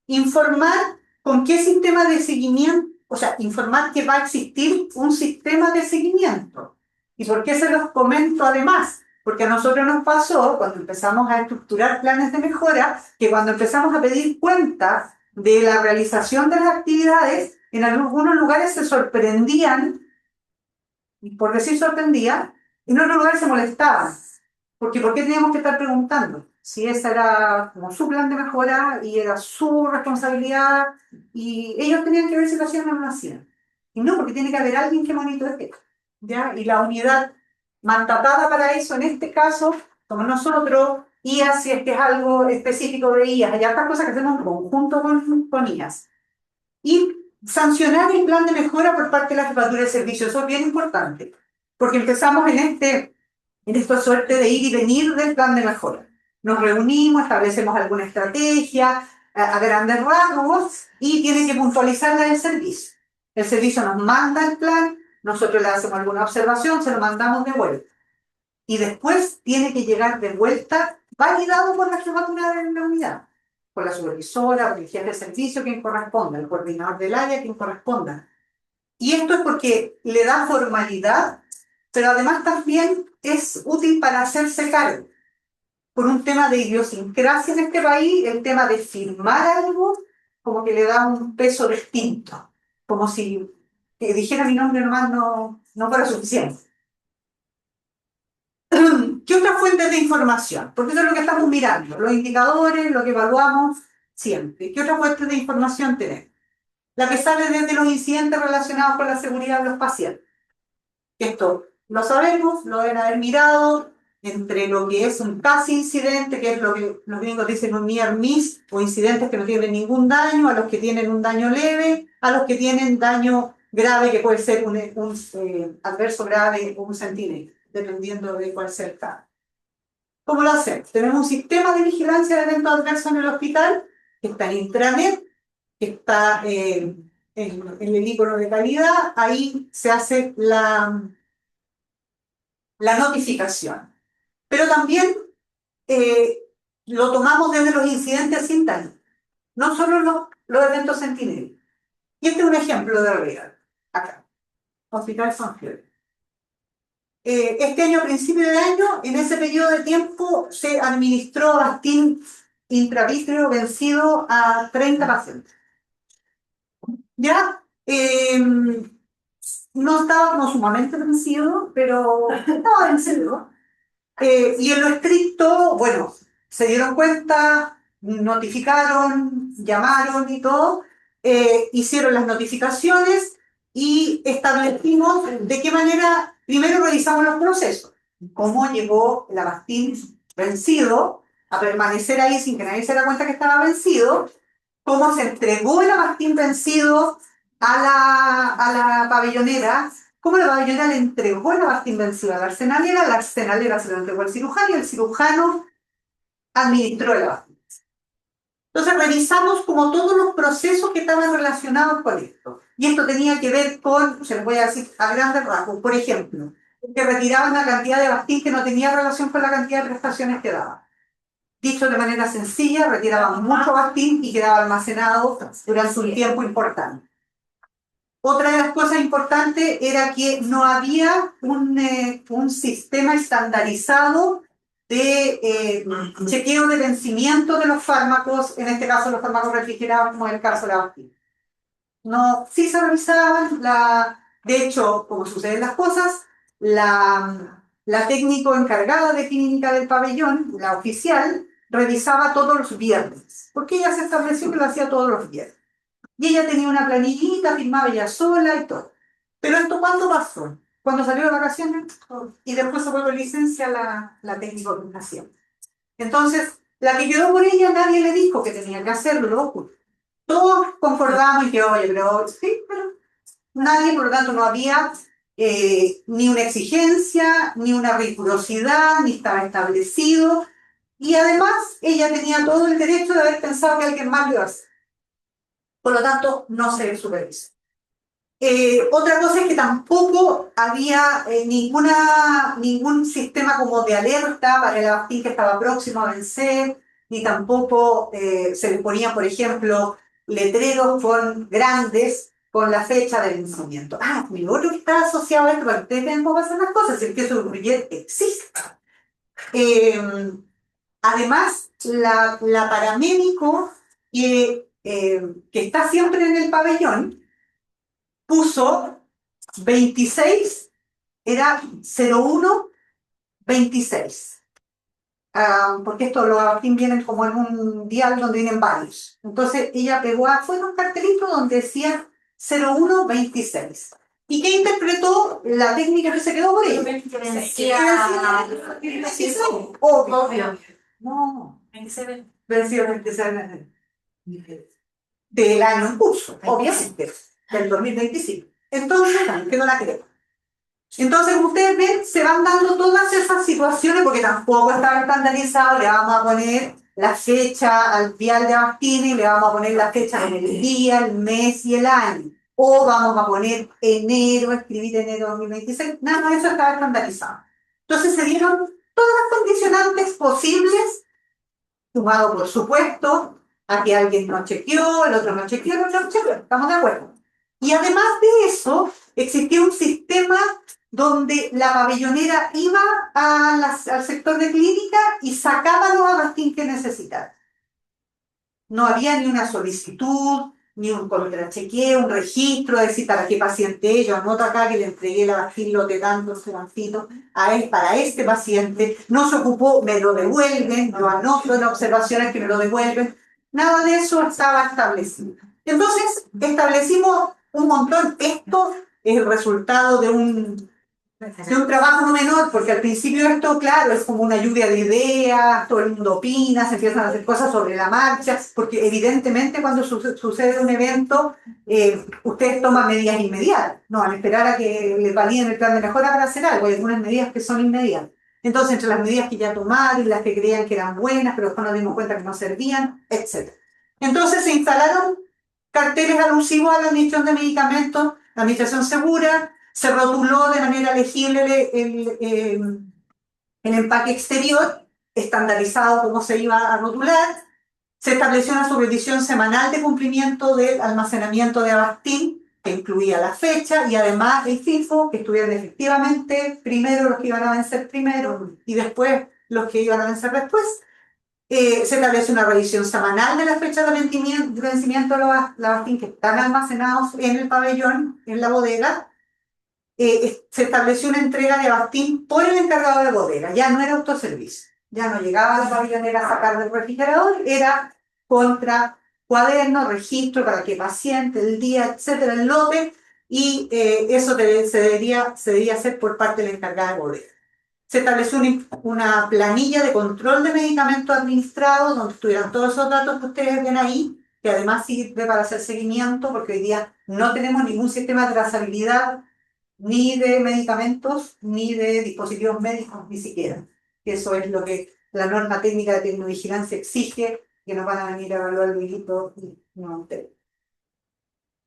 Informar con qué sistema de seguimiento, o sea, informar que va a existir un sistema de seguimiento. ¿Y por qué se los comento además? Porque a nosotros nos pasó, cuando empezamos a estructurar planes de mejora, que cuando empezamos a pedir cuentas de la realización de las actividades, en algunos lugares se sorprendían, por decir sorprendía, en otros lugares se molestaban. Porque ¿por qué teníamos que estar preguntando? Si esa era como su plan de mejora y era su responsabilidad y ellos tenían que ver si lo hacían o no lo hacían. Y no, porque tiene que haber alguien que monitoree, ¿ya? Y la unidad mandatada para eso, en este caso, como nosotros, IAS, si es que es algo específico de IAS, hay otras cosas que hacemos en conjunto con IAS. Y sancionar el plan de mejora por parte de la jefatura de servicio, eso es bien importante, porque empezamos en esta suerte de ir y venir del plan de mejora. Nos reunimos, establecemos alguna estrategia a grandes rasgos y tiene que puntualizarla el servicio. El servicio nos manda el plan, nosotros le hacemos alguna observación, se lo mandamos de vuelta. Y después tiene que llegar de vuelta validado por la jefatura de la unidad, por la supervisora, por el jefe de servicio, quien corresponda, el coordinador del área, quien corresponda. Y esto es porque le da formalidad, pero además también es útil para hacerse cargo. Por un tema de idiosincrasia en este país, el tema de firmar algo, como que le da un peso distinto, como si dijera mi nombre nomás no fuera suficiente. ¿Qué otras fuentes de información? Porque eso es lo que estamos mirando, los indicadores, lo que evaluamos siempre. ¿Qué otras fuentes de información tenemos? La que sale desde los incidentes relacionados con la seguridad de los pacientes. Esto lo sabemos, lo deben haber mirado entre lo que es un casi incidente, que es lo que los gringos dicen un near miss, o incidentes que no tienen ningún daño, a los que tienen un daño leve, a los que tienen daño grave, que puede ser un adverso grave o un sentinel, dependiendo de cuál sea el caso. ¿Cómo lo hacemos? Tenemos un sistema de vigilancia de eventos adversos en el hospital, que está en intranet, que está en el icono de calidad, ahí se hace la notificación. Pero también eh, lo tomamos desde los incidentes sin daño, no solo los eventos sentinel. Y este es un ejemplo de real, acá, Hospital San Felipe. Este año, a principio de año, en ese periodo de tiempo, se administró Avastin intravítrea vencido a 30 pacientes. ¿Ya? No estaba sumamente vencido, pero estaba vencido. Y en lo estricto, bueno, se dieron cuenta, notificaron, llamaron y todo, hicieron las notificaciones y establecimos de qué manera, primero revisamos los procesos, cómo llegó el Avastin vencido a permanecer ahí sin que nadie se diera cuenta que estaba vencido, cómo se entregó el Avastin vencido a la pabellonera, cómo la pabellonera le entregó el Avastin vencido a la arsenalera se lo entregó al cirujano y el cirujano administró el Avastin. Entonces revisamos como todos los procesos que estaban relacionados con esto. Y esto tenía que ver con, se los voy a decir a grandes rasgos, por ejemplo, que retiraban una cantidad de Avastin que no tenía relación con la cantidad de prestaciones que daba. Dicho de manera sencilla, retiraban mucho Avastin y quedaba almacenado durante un tiempo importante. Otra de las cosas importantes era que no había un sistema estandarizado de chequeo de vencimiento de los fármacos, en este caso los fármacos refrigerados, como en el caso de la vacuna. No, sí se revisaban, de hecho, como suceden las cosas, la técnico encargada de clínica del pabellón, la oficial, revisaba todos los viernes, porque ella se estableció que lo hacía todos los viernes. Y ella tenía una planillita, firmaba ella sola y todo. Pero esto, ¿cuándo pasó? Cuando salió de vacaciones y después se vuelve licencia la técnico de nación. Entonces, la que quedó por ella, nadie le dijo que tenía que hacerlo. Todos concordamos y que, oye, pero sí, pero nadie, por lo tanto, no había ni una exigencia, ni una rigurosidad, ni estaba establecido. Y además, ella tenía todo el derecho de haber pensado que alguien más lo iba a hacer. Por lo tanto, no se supervisó. Otra cosa es que tampoco había ningún sistema como de alerta para el abastín que estaba próximo a vencer, ni tampoco se le ponían, por ejemplo, letreros grandes con la fecha de vencimiento. Ah, y lo otro que está asociado a esto, para que ustedes vean cómo pasan las cosas, es que eso existe. Eh, Además, la paramédico que está siempre en el pabellón puso 26, era 0126. Porque esto los abastín vienen como en un dial donde vienen varios. Entonces ella pegó afuera un cartelito donde decía 0126. ¿Y qué interpretó la técnica que se quedó por ella? Que vencía. Obvio. No, 27. venció el 26 del año en curso, obviamente, del 2025. Entonces, que no la creo. Entonces, ustedes ven, se van dando todas esas situaciones, porque tampoco estaba estandarizado, le vamos a poner la fecha al vial de Bastini, le vamos a poner la fecha con el día, el mes y el año. O vamos a poner enero, escribir enero 2026, nada de eso estaba estandarizado. Entonces se dieron todas las condicionantes posibles, sumado por supuesto a que alguien no chequeó, el otro no chequeó, el otro no chequeó, estamos de acuerdo. Y además de eso, existía un sistema donde la pabellonera iba al sector de clínica y sacaba los abastín que necesitaba. No había ni una solicitud, ni un contrachequeo, un registro, de decir para qué paciente yo anoto acá que le entregué el abastín lote tanto, semancito, para este paciente, no se ocupó, me lo devuelven, yo anoto en observaciones que me lo devuelven, nada de eso estaba establecido. Entonces, establecimos un montón, esto es el resultado de un trabajo no menor, porque al principio esto, claro, es como una lluvia de ideas, todo el mundo opina, se empiezan a hacer cosas sobre la marcha, porque evidentemente cuando sucede un evento, ustedes toman medidas inmediatas, no van a esperar a que les validen el plan de mejora para hacer algo, hay algunas medidas que son inmediatas. Entonces, entre las medidas que ya tomaron y las que creían que eran buenas, pero después nos dimos cuenta que no servían, etc. Entonces se instalaron carteles alusivos a la administración de medicamentos, la administración segura, se rotuló de manera legible el empaque exterior, estandarizado cómo se iba a rotular, se estableció una supervisión semanal de cumplimiento del almacenamiento de abastín, que incluía la fecha y además el FIFO, que estuvieran efectivamente primero los que iban a vencer primero y después los que iban a vencer después. Se establece una revisión semanal de la fecha de vencimiento de los abastín que están almacenados en el pabellón, en la bodega. Se estableció una entrega de abastín por el encargado de bodega, ya no era autoservicio, ya no llegaba la pabellonera a sacar del refrigerador, era contra cuaderno, registro para qué paciente, el día, etcétera, el lote, y eso se debía hacer por parte del encargado de bodega. Se estableció una planilla de control de medicamentos administrados, donde estuvieran todos esos datos que ustedes ven ahí, que además sirve para hacer seguimiento, porque hoy día no tenemos ningún sistema de trazabilidad ni de medicamentos, ni de dispositivos médicos, ni siquiera. Eso es lo que la norma técnica de tecnovigilancia exige, que nos van a venir a evaluar el delito y no tenemos.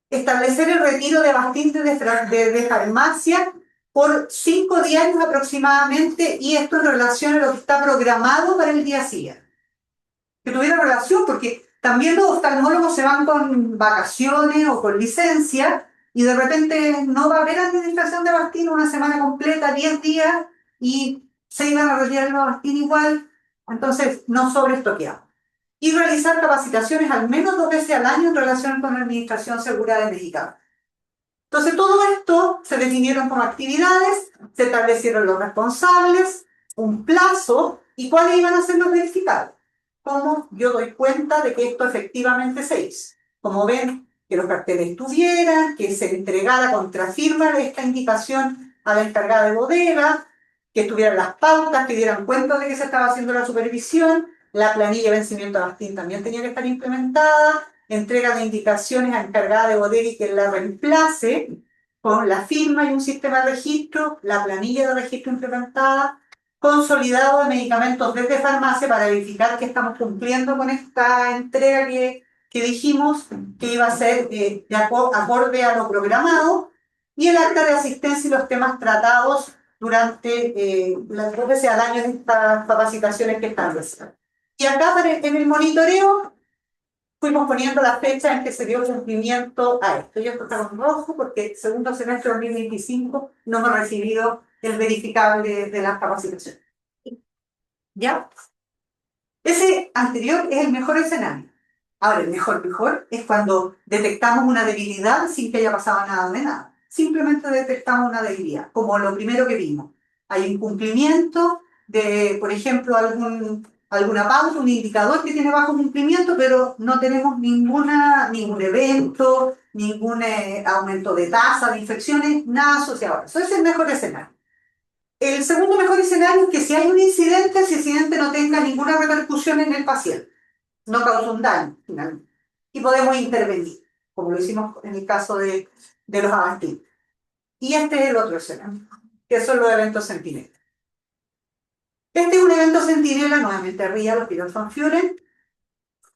Establecer el retiro de abastín de farmacia por 5 diarios aproximadamente, y esto en relación a lo que está programado para el día siguiente. Que tuviera relación, porque también los oftalmólogos se van con vacaciones o con licencia, y de repente no va a haber administración de abastín una semana completa, 10 días, y se iban a retirar el abastín igual, entonces no sobreestoqueamos. Y realizar capacitaciones al menos 2 veces al año en relación con la administración segura de medicamentos. Entonces, todo esto se definieron como actividades, se establecieron los responsables, un plazo y cuáles iban a ser los verificados. ¿Cómo yo doy cuenta de que esto efectivamente se hizo? Como ven, que los carteles tuvieran, que se entregara contrafirma de esta indicación a la encargada de bodega, que tuvieran las pautas, que dieran cuenta de que se estaba haciendo la supervisión, la planilla de vencimiento de abastín también tenía que estar implementada, entrega de indicaciones a encargada de bodega y que la reemplace con la firma y un sistema de registro, la planilla de registro implementada, consolidado de medicamentos desde farmacia para verificar que estamos cumpliendo con esta entrega que que dijimos que iba a ser acorde a lo programado, y el acta de asistencia y los temas tratados durante las 2 veces al año en estas capacitaciones que establecen. Y acá en el monitoreo fuimos poniendo la fecha en que se dio cumplimiento a esto. Yo esto está con rojo porque el segundo semestre de 2025 no hemos recibido el verificable de las capacitaciones. ¿Ya? Ese anterior es el mejor escenario. Ahora, el mejor es cuando detectamos una debilidad sin que haya pasado nada de nada. Simplemente detectamos una debilidad, como lo primero que vimos. Hay incumplimiento de, por ejemplo, alguna pauta, un indicador que tiene bajo cumplimiento, pero no tenemos ningún evento, ningún aumento de tasa de infecciones, nada asociado a eso. Ese es el mejor escenario. El segundo mejor escenario es que si hay un incidente, ese incidente no tenga ninguna repercusión en el paciente, no causa un daño, finalmente. Y podemos intervenir, como lo hicimos en el caso de los Avastin. Y este es el otro escenario, que son los eventos centinela. Este es un evento centinela, nuevamente arriba, los virus van Furen.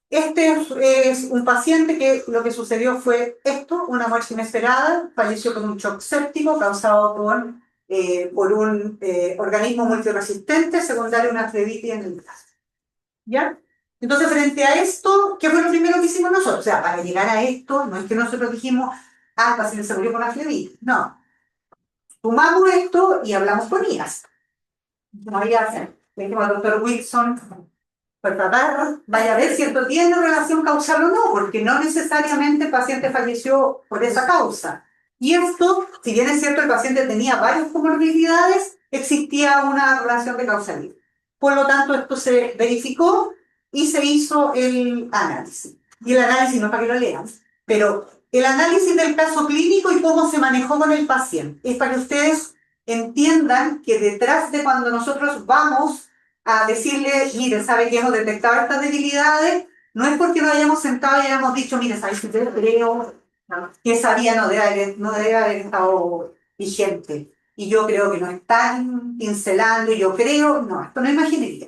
Este es un paciente que lo que sucedió fue esto, una muerte inesperada, falleció con un shock séptico causado por un organismo multiresistente secundario a una flebitis en el brazo. ¿Ya? Entonces, frente a esto, ¿qué fue lo primero que hicimos nosotros? O sea, para llegar a esto, no es que nosotros dijimos, el paciente se murió con la flebitis. No. Sumamos esto y hablamos con IAS. No había, le dijimos al doctor Wilson, pues tratar, vaya a ver si esto tiene relación causal o no, porque no necesariamente el paciente falleció por esa causa. Y esto, si bien es cierto el paciente tenía varias comorbilidades, existía una relación de causalidad. Por lo tanto, esto se verificó y se hizo el análisis. Y el análisis no es para que lo lean, pero el análisis del caso clínico y cómo se manejó con el paciente es para que ustedes entiendan que detrás de cuando nosotros vamos a decirle, mire, ¿sabe que hemos detectado estas debilidades? No es porque nos hayamos sentado y hayamos dicho, mire, ¿sabes que yo creo que esa vía no debe haber estado vigente? Y yo creo que nos están pincelando, y yo creo, no, esto no es imaginería.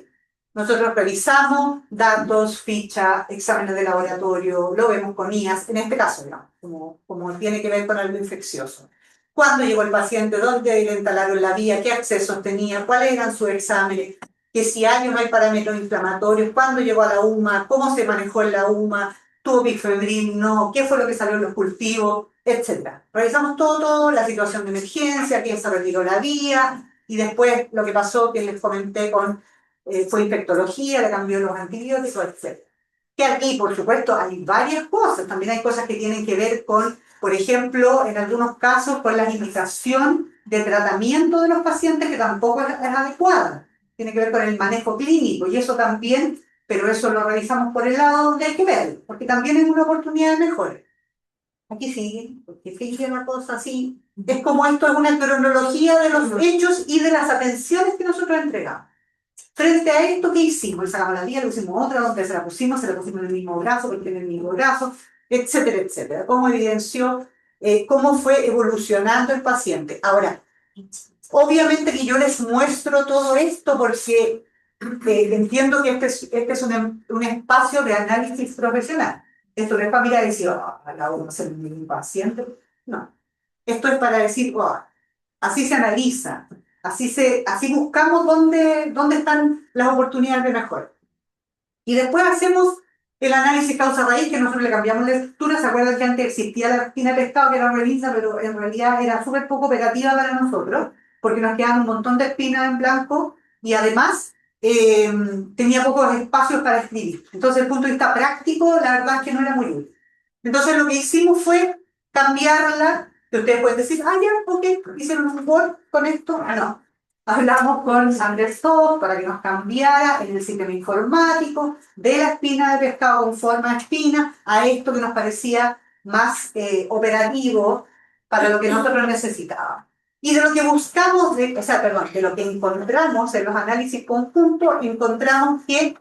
Nosotros revisamos datos, fichas, exámenes de laboratorio, lo vemos con IAS, en este caso, digamos, como tiene que ver con algo infeccioso. ¿Cuándo llegó el paciente? ¿Dónde le instalaron la vía? ¿Qué accesos tenía? ¿Cuáles eran sus exámenes? Que si hay o no hay parámetros inflamatorios, cuándo llegó a la UMA, cómo se manejó en la UMA, tuvo picfebril, no, qué fue lo que salió en los cultivos, etc. Revisamos todo, la situación de emergencia, quién se retiró la vía, y después lo que pasó, que les comenté fue infectología, le cambió los antibióticos, etc. Que aquí, por supuesto, hay varias cosas, también hay cosas que tienen que ver con, por ejemplo, en algunos casos, con la indicación de tratamiento de los pacientes que tampoco es adecuada. Tiene que ver con el manejo clínico y eso también, pero eso lo revisamos por el lado donde hay que ver, porque también es una oportunidad de mejora. Aquí sigue, porque sigue una cosa así. Es como esto es una cronología de los hechos y de las atenciones que nosotros entregamos. Frente a esto, ¿qué hicimos? Le sacamos la vía, le pusimos otra, donde se la pusimos en el mismo brazo, porque tiene el mismo brazo, etcétera, etcétera. Cómo evidenció, cómo fue evolucionando el paciente. Ahora, obviamente que yo les muestro todo esto porque entiendo que este es un espacio de análisis profesional. Esto no es para mirar y decir, la vamos a hacer un paciente. No. Esto es para decir, así se analiza, así buscamos dónde están las oportunidades de mejora. Y después hacemos el análisis causa-raíz, que nosotros le cambiamos lectura. ¿Se acuerdan que antes existía la espina de pescado, que era revisa, pero en realidad era súper poco operativa para nosotros, porque nos quedaban un montón de espinas en blanco y además tenía pocos espacios para escribir. Entonces, desde el punto de vista práctico, la verdad es que no era muy útil. Entonces, lo que hicimos fue cambiarla, que ustedes pueden decir, ya, ok, hicieron un Word con esto. No. Hablamos con Andrés Top para que nos cambiara en el sistema informático de la espina de pescado con forma de espina a esto que nos parecía más operativo para lo que nosotros necesitábamos. Y de lo que buscamos, de lo que encontramos en los análisis conjuntos, encontramos que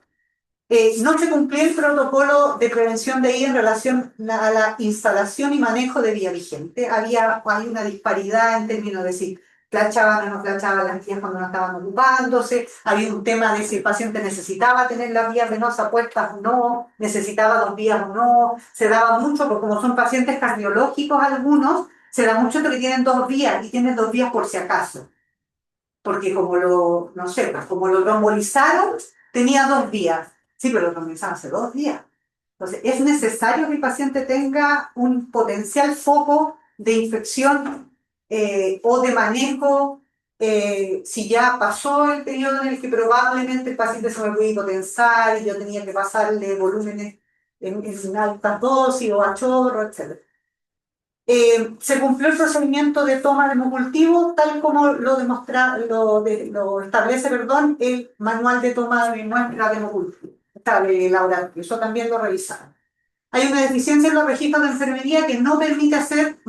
no se cumplía el protocolo de prevención de I en relación a la instalación y manejo de vía vigente. Hay una disparidad en términos de si flashaban o no flashaban las vías cuando no estaban ocupándose, había un tema de si el paciente necesitaba tener las vías venosas puestas o no, necesitaba dos vías o no, se daba mucho, porque como son pacientes cardiológicos algunos, se da mucho que tienen dos vías y tienen dos vías por si acaso, porque como lo, no sé, pues como lo trombolizaron, tenía dos vías, sí, pero lo trombolizaron hace 2 días. Entonces, es necesario que el paciente tenga un potencial foco de infección o de manejo si ya pasó el periodo en el que probablemente el paciente se me puede hipotensar y yo tenía que pasarle volúmenes en altas dosis o a chorro, etc. Se cumplió el procedimiento de toma de hemocultivo tal como lo establece, perdón, el manual de toma de muestra de hemocultivo. Está de laboratorio, eso también lo revisaron. Hay una deficiencia en los registros de enfermería que no permite hacer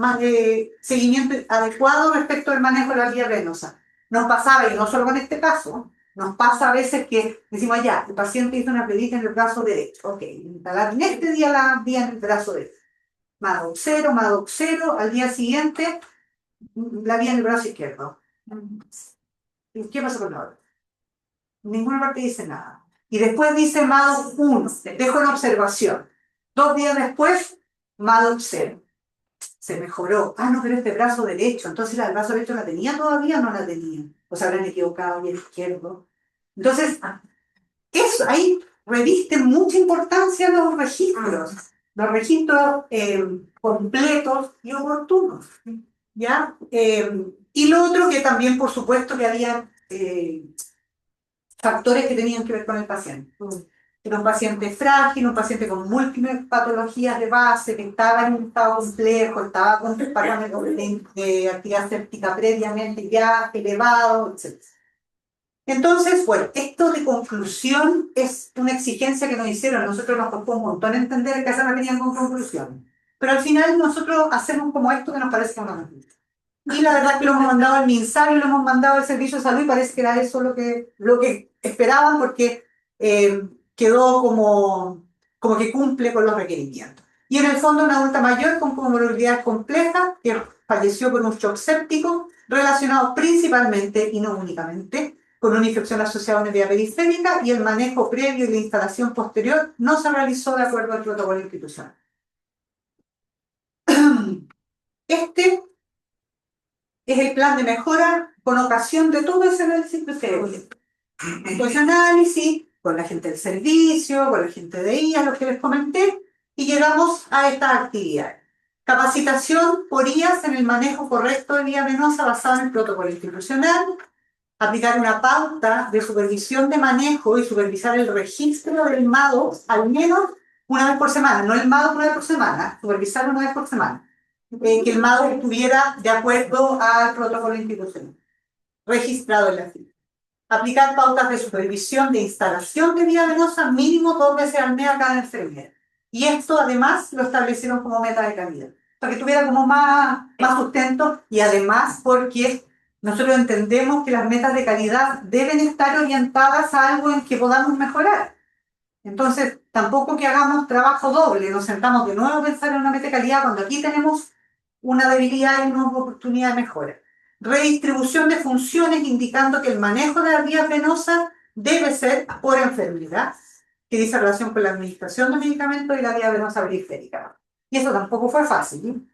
seguimiento adecuado respecto al manejo de la vía venosa. Nos pasaba, y no solo con este caso, nos pasa a veces que decimos, ya, el paciente hizo una pedita en el brazo derecho. Ok, instalar en este día la vía en el brazo derecho. Madoxero, al día siguiente la vía en el brazo izquierdo. ¿Y qué pasa con la otra? Ninguna parte dice nada. Y después dice Madox 1, dejo en observación. 2 días después, Madox 0. Se mejoró. Ah, no, pero este brazo derecho. Entonces, ¿el brazo derecho la tenía todavía o no la tenía? O se habrán equivocado y el izquierdo. Entonces, eso, ahí revisten mucha importancia los registros. Los registros completos y oportunos. ¿Ya? Y lo otro que también, por supuesto, que había factores que tenían que ver con el paciente. Era un paciente frágil, un paciente con múltiples patologías de base, que estaba en un estado complejo, estaba con patrones de actividad séptica previamente ya elevados, etc. Entonces, bueno, esto de conclusión es una exigencia que nos hicieron. Nosotros nos costó un montón entender que esa no venían con conclusión. Pero al final nosotros hacemos como esto que nos parece una noticia. Y la verdad es que lo hemos mandado al MinSal y lo hemos mandado al Servicio de Salud y parece que era eso lo que esperaban porque quedó como que cumple con los requerimientos. Y en el fondo una adulta mayor con comorbilidad compleja que falleció por un shock séptico relacionado principalmente y no únicamente con una infección asociada a una vía periférica y el manejo previo y la instalación posterior no se realizó de acuerdo al protocolo institucional. Este es el plan de mejora con ocasión de todo ese análisis que ustedes oyen. Ese análisis, con la gente del servicio, con la gente de IA, lo que les comenté, y llegamos a estas actividades. Capacitación por IAS en el manejo correcto de vía venosa basado en el protocolo institucional, aplicar una pauta de supervisión de manejo y supervisar el registro del MADO al menos una vez por semana, no el MADO una vez por semana, supervisarlo una vez por semana. Que el MADO estuviera de acuerdo al protocolo institucional, registrado en la FIP. Aplicar pautas de supervisión de instalación de vía venosa mínimo 2 veces al mes a cada enfermera. Y esto además lo establecieron como meta de calidad, para que tuviera como más sustento y además porque nosotros entendemos que las metas de calidad deben estar orientadas a algo en que podamos mejorar. Entonces, tampoco que hagamos trabajo doble, nos sentamos de nuevo a pensar en una meta de calidad cuando aquí tenemos una debilidad y una oportunidad de mejora. Redistribución de funciones indicando que el manejo de las vías venosas debe ser por enfermedad, que dice relación con la administración de medicamentos y la vía venosa periférica. Y eso tampoco fue fácil.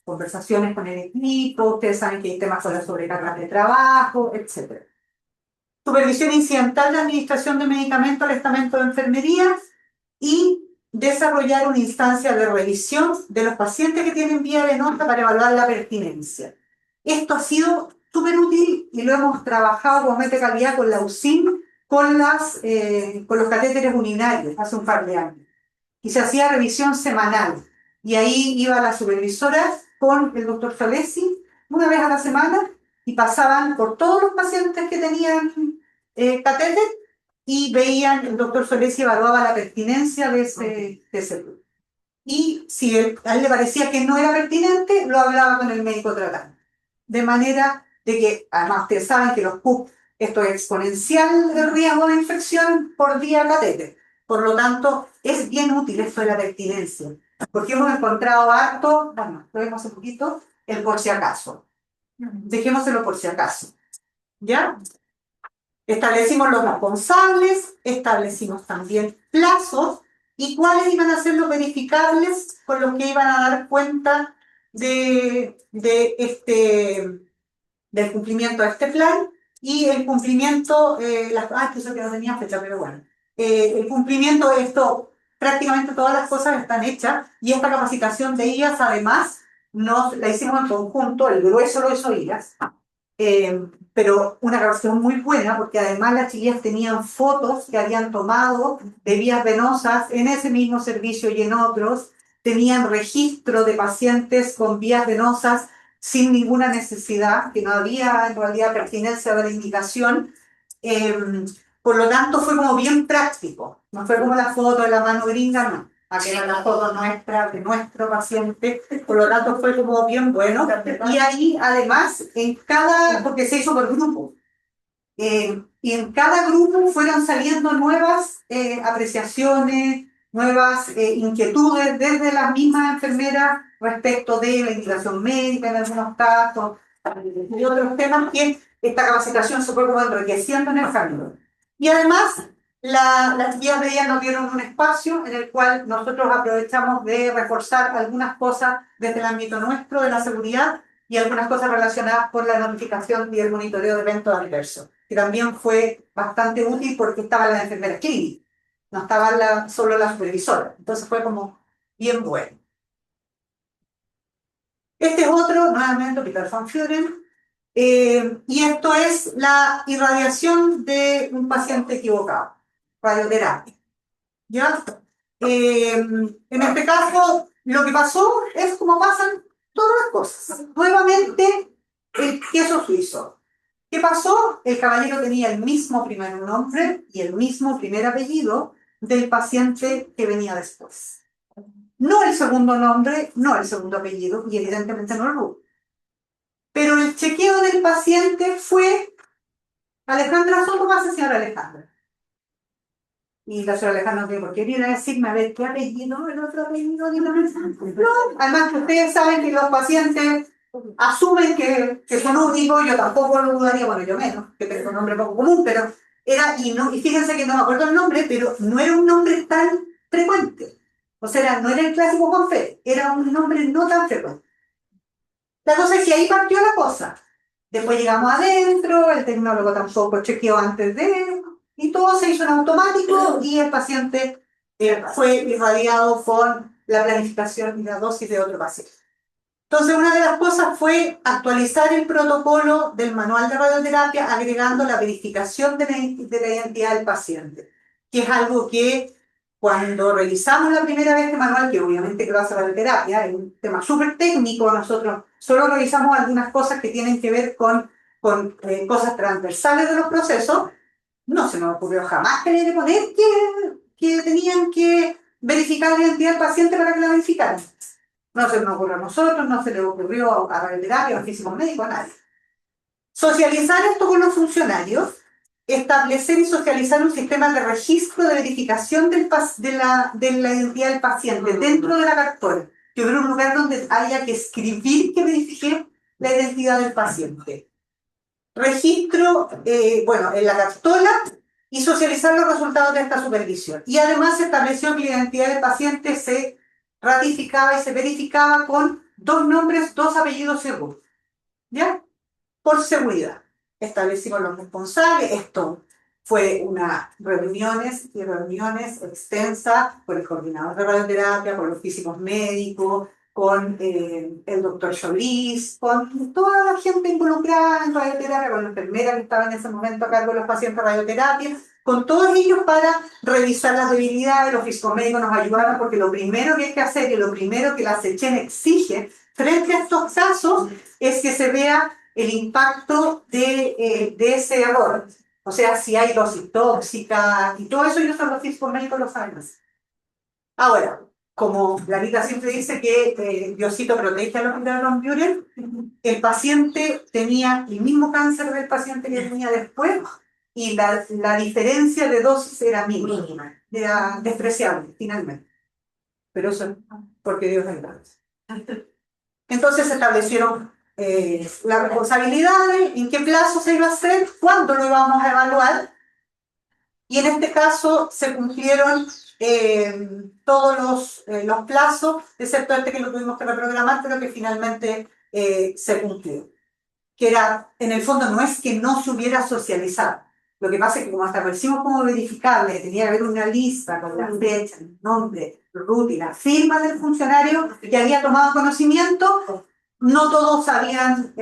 Conversaciones con el equipo, ustedes saben que hay temas con las sobrecargas de trabajo, etc. Supervisión incidental de administración de medicamentos al estamento de enfermería y desarrollar una instancia de revisión de los pacientes que tienen vía venosa para evaluar la pertinencia. Esto ha sido súper útil y lo hemos trabajado como meta de calidad con la UCIM, con los catéteres urinarios hace un par de años. Y se hacía revisión semanal. Y ahí iba la supervisora con el doctor Solesi una vez a la semana y pasaban por todos los pacientes que tenían catéter y veían, el doctor Solesi evaluaba la pertinencia de ese grupo. Y si a él le parecía que no era pertinente, lo hablaba con el médico tratante. De manera de que, además, ustedes saben que los PUC, esto es exponencial el riesgo de infección por vía catéter. Por lo tanto, es bien útil esto de la pertinencia, porque hemos encontrado harto, bueno, lo vemos un poquito, el por si acaso. Dejémoselo por si acaso. ¿Ya? Establecimos los responsables, establecimos también plazos y cuáles iban a ser los verificables con los que iban a dar cuenta del cumplimiento de este plan y el cumplimiento, que eso que no tenía fecha, pero bueno, el cumplimiento de esto, prácticamente todas las cosas están hechas y esta capacitación de IAS además la hicimos en conjunto, el grueso lo hizo IAS, pero una grabación muy buena porque además las chiquillas tenían fotos que habían tomado de vías venosas en ese mismo servicio y en otros, tenían registro de pacientes con vías venosas sin ninguna necesidad, que no había en realidad pertinencia de la indicación. Eh, por lo tanto, fue como bien práctico. No fue como la foto de la mano gringa, no. Aquí era la foto nuestra, de nuestro paciente. Por lo tanto, fue como bien bueno. Y ahí, además, porque se hizo por grupo, y en cada grupo fueron saliendo nuevas apreciaciones, nuevas inquietudes desde las mismas enfermeras respecto de la indicación médica en algunos casos y otros temas que esta capacitación se fue como enriqueciendo en el camino. Y además, las guías de ellas nos dieron un espacio en el cual nosotros aprovechamos de reforzar algunas cosas desde el ámbito nuestro de la seguridad y algunas cosas relacionadas con la notificación y el monitoreo de eventos adversos, que también fue bastante útil porque estaba la enfermera clínica, no estaba solo la supervisora. Entonces fue como bien bueno. Este es otro, nuevamente, Peter Van Furen, y esto es la irradiación de un paciente equivocado, radioterapia. ¿Ya? En este caso, lo que pasó es como pasan todas las cosas. Nuevamente, el queso suizo. ¿Qué pasó? El caballero tenía el mismo primer nombre y el mismo primer apellido del paciente que venía después. No el segundo nombre, no el segundo apellido, y evidentemente no el RUT. Pero el chequeo del paciente fue Alejandra Soto, pasa señora Alejandra. Y la señora Alejandra no tiene por qué viene a decirme, a ver, ¿qué apellido? ¿El otro apellido? No, además que ustedes saben que los pacientes asumen que son únicos, yo tampoco lo dudaría, bueno, yo menos, que tengo un nombre poco común, pero y fíjense que no me acuerdo el nombre, pero no era un nombre tan frecuente. O sea, no era el clásico Juan Fe, era un nombre no tan frecuente. La cosa es que ahí partió la cosa. Después llegamos adentro, el tecnólogo tampoco chequeó antes y todo se hizo en automático y el paciente fue irradiado con la planificación y la dosis de otro paciente. Entonces, una de las cosas fue actualizar el protocolo del manual de radioterapia agregando la verificación de la identidad del paciente, que es algo que cuando revisamos la primera vez el manual, que obviamente que lo hace radioterapia, es un tema súper técnico, nosotros solo revisamos algunas cosas que tienen que ver con cosas transversales de los procesos, no se nos ocurrió jamás querer poner que tenían que verificar la identidad del paciente para que la verificaran. No se nos ocurrió a nosotros, no se le ocurrió a radioterapia, a físicos médicos, a nadie. Socializar esto con los funcionarios, establecer y socializar un sistema de registro de verificación de la identidad del paciente dentro de la cartola, que hubiera un lugar donde haya que escribir que verifique la identidad del paciente. Registro, en la cartola y socializar los resultados de esta supervisión. Y además se estableció que la identidad del paciente se ratificaba y se verificaba con 2 nombres, 2 apellidos seguros. ¿Ya? Por seguridad. Establecimos los responsables. Esto fue unas reuniones y reuniones extensas con el coordinador de radioterapia, con los físicos médicos, con el doctor Solís, con toda la gente involucrada en radioterapia, con la enfermera que estaba en ese momento a cargo de los pacientes de radioterapia, con todos ellos para revisar las debilidades. Los físicos médicos nos ayudaron porque lo primero que hay que hacer y lo primero que la SECHEN exige frente a estos casos es que se vea el impacto de ese error. O sea, si hay dosis tóxica y todo eso, ellos son los físicos médicos lo saben. Ahora, como Clarita siempre dice que Diosito protege a los Müller, el paciente tenía el mismo cáncer del paciente que tenía después y la diferencia de dosis era mínima, era despreciable finalmente. Pero eso es porque Dios es grande. Entonces se establecieron las responsabilidades, en qué plazo se iba a hacer, cuándo lo íbamos a evaluar, y en este caso se cumplieron todos los plazos, excepto este que lo tuvimos que reprogramar, pero que finalmente se cumplió. Que era, en el fondo, no es que no se hubiera socializado. Lo que pasa es que como establecimos como verificable, tenía que haber una lista con la fecha, el nombre, RUT y la firma del funcionario que había tomado conocimiento. No todos habían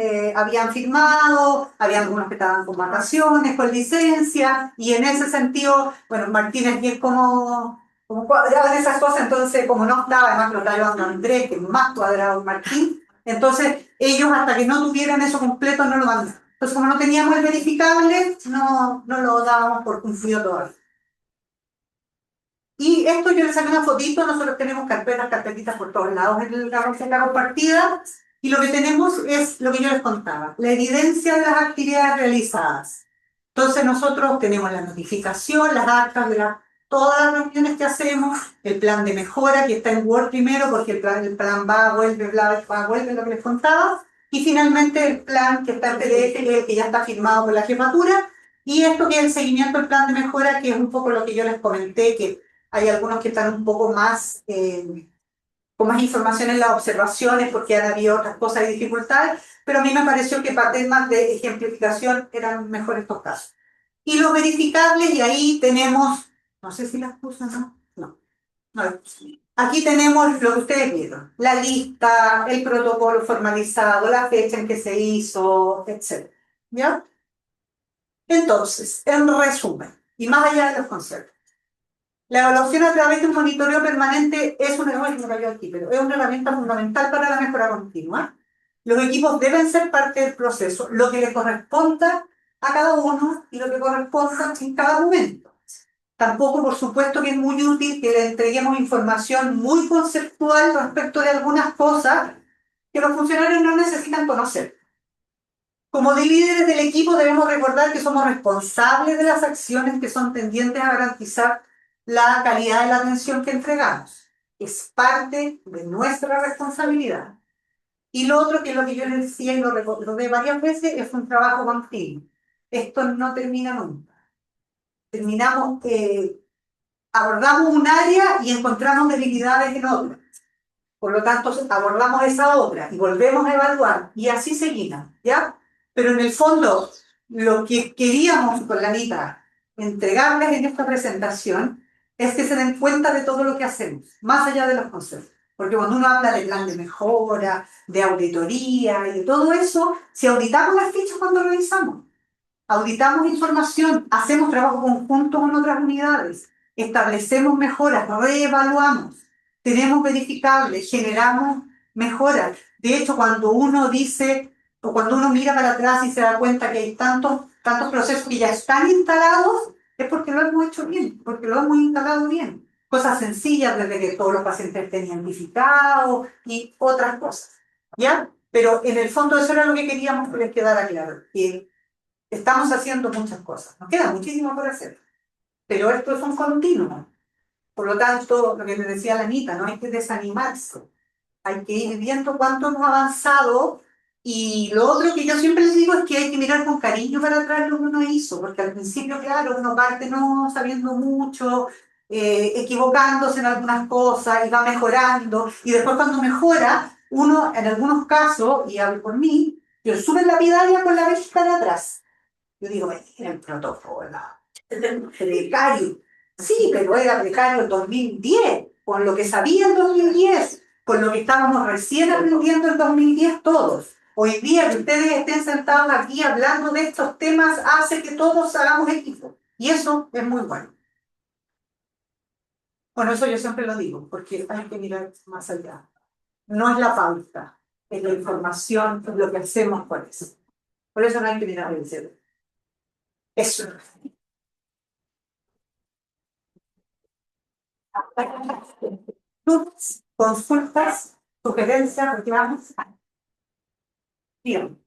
firmado, había algunos que estaban con vacaciones, con licencia, y en ese sentido, bueno, Martínez bien como cuadrado en esas cosas, entonces como no estaba, además lo estaba llevando Andrés, que es más cuadrado que Martín, entonces ellos hasta que no tuvieran eso completo no lo mandaron. Entonces como no teníamos el verificable, no lo dábamos por cumplido todavía. Y esto yo les saqué una fotito, nosotros tenemos carpetitas por todos lados en la receta compartida, y lo que tenemos es lo que yo les contaba, la evidencia de las actividades realizadas. Entonces nosotros tenemos la notificación, las actas de todas las reuniones que hacemos, el plan de mejora que está en Word primero, porque el plan va, vuelve, bla, va, vuelve, lo que les contaba, y finalmente el plan que está en PDF, que ya está firmado por la jefatura, y esto que es el seguimiento del plan de mejora, que es un poco lo que yo les comenté, que hay algunos que están un poco más, con más información en las observaciones porque han habido otras cosas y dificultades, pero a mí me pareció que para temas de ejemplificación eran mejores estos casos. Y los verificables, y ahí tenemos, no sé si las puse, ¿no? No. No. Aquí tenemos lo que ustedes vieron, la lista, el protocolo formalizado, la fecha en que se hizo, etc. ¿Ya? Entonces, en resumen, y más allá de los conceptos, la evaluación a través de un monitoreo permanente es una es una herramienta fundamental para la mejora continua. Los equipos deben ser parte del proceso, lo que le corresponda a cada uno y lo que corresponda en cada momento. Tampoco, por supuesto, que es muy útil que le entreguemos información muy conceptual respecto de algunas cosas que los funcionarios no necesitan conocer. Como líderes del equipo debemos recordar que somos responsables de las acciones que son tendientes a garantizar la calidad de la atención que entregamos. Es parte de nuestra responsabilidad. Y lo otro, que es lo que yo les decía y lo recordé varias veces, es un trabajo continuo. Esto no termina nunca. Terminamos, abordamos un área y encontramos debilidades en otra. Por lo tanto, abordamos esa otra y volvemos a evaluar y así seguimos, ¿ya? Pero en el fondo, lo que queríamos con la Anita entregarles en esta presentación es que se den cuenta de todo lo que hacemos, más allá de los conceptos. Porque cuando uno habla de plan de mejora, de auditoría y de todo eso, si auditamos las fichas cuando revisamos, auditamos información, hacemos trabajo conjunto con otras unidades, establecemos mejoras, reevaluamos, tenemos verificables, generamos mejoras. De hecho, cuando uno dice, o cuando uno mira para atrás y se da cuenta que hay tantos procesos que ya están instalados, es porque lo hemos hecho bien, porque lo hemos instalado bien. Cosas sencillas, desde que todos los pacientes estén identificados y otras cosas, ¿ya? Pero en el fondo eso era lo que queríamos que les quedara claro, que estamos haciendo muchas cosas, nos queda muchísimo por hacer, pero esto es un continuo. Por lo tanto, lo que le decía la Anita, no hay que desanimarse, hay que ir viendo cuánto hemos avanzado. Y lo otro que yo siempre les digo es que hay que mirar con cariño para atrás lo que uno hizo, porque al principio, claro, uno parte no sabiendo mucho, equivocándose en algunas cosas y va mejorando, y después cuando mejora, uno en algunos casos, y hablo por mí, yo sube en la lapidaria con la vista de atrás. Yo digo, era el protocolo, el precario. Sí, pero era precario en 2010, con lo que sabía en 2010, con lo que estábamos recién aprendiendo en 2010 todos. Hoy día que ustedes estén sentados aquí hablando de estos temas hace que todos hagamos equipo. Y eso es muy bueno. Bueno, eso yo siempre lo digo, porque hay que mirar más allá. No es la pauta, es la información, es lo que hacemos por eso. Por eso no hay que mirar el cielo. Eso. Dudas, consultas, sugerencias, reclamos. Bien.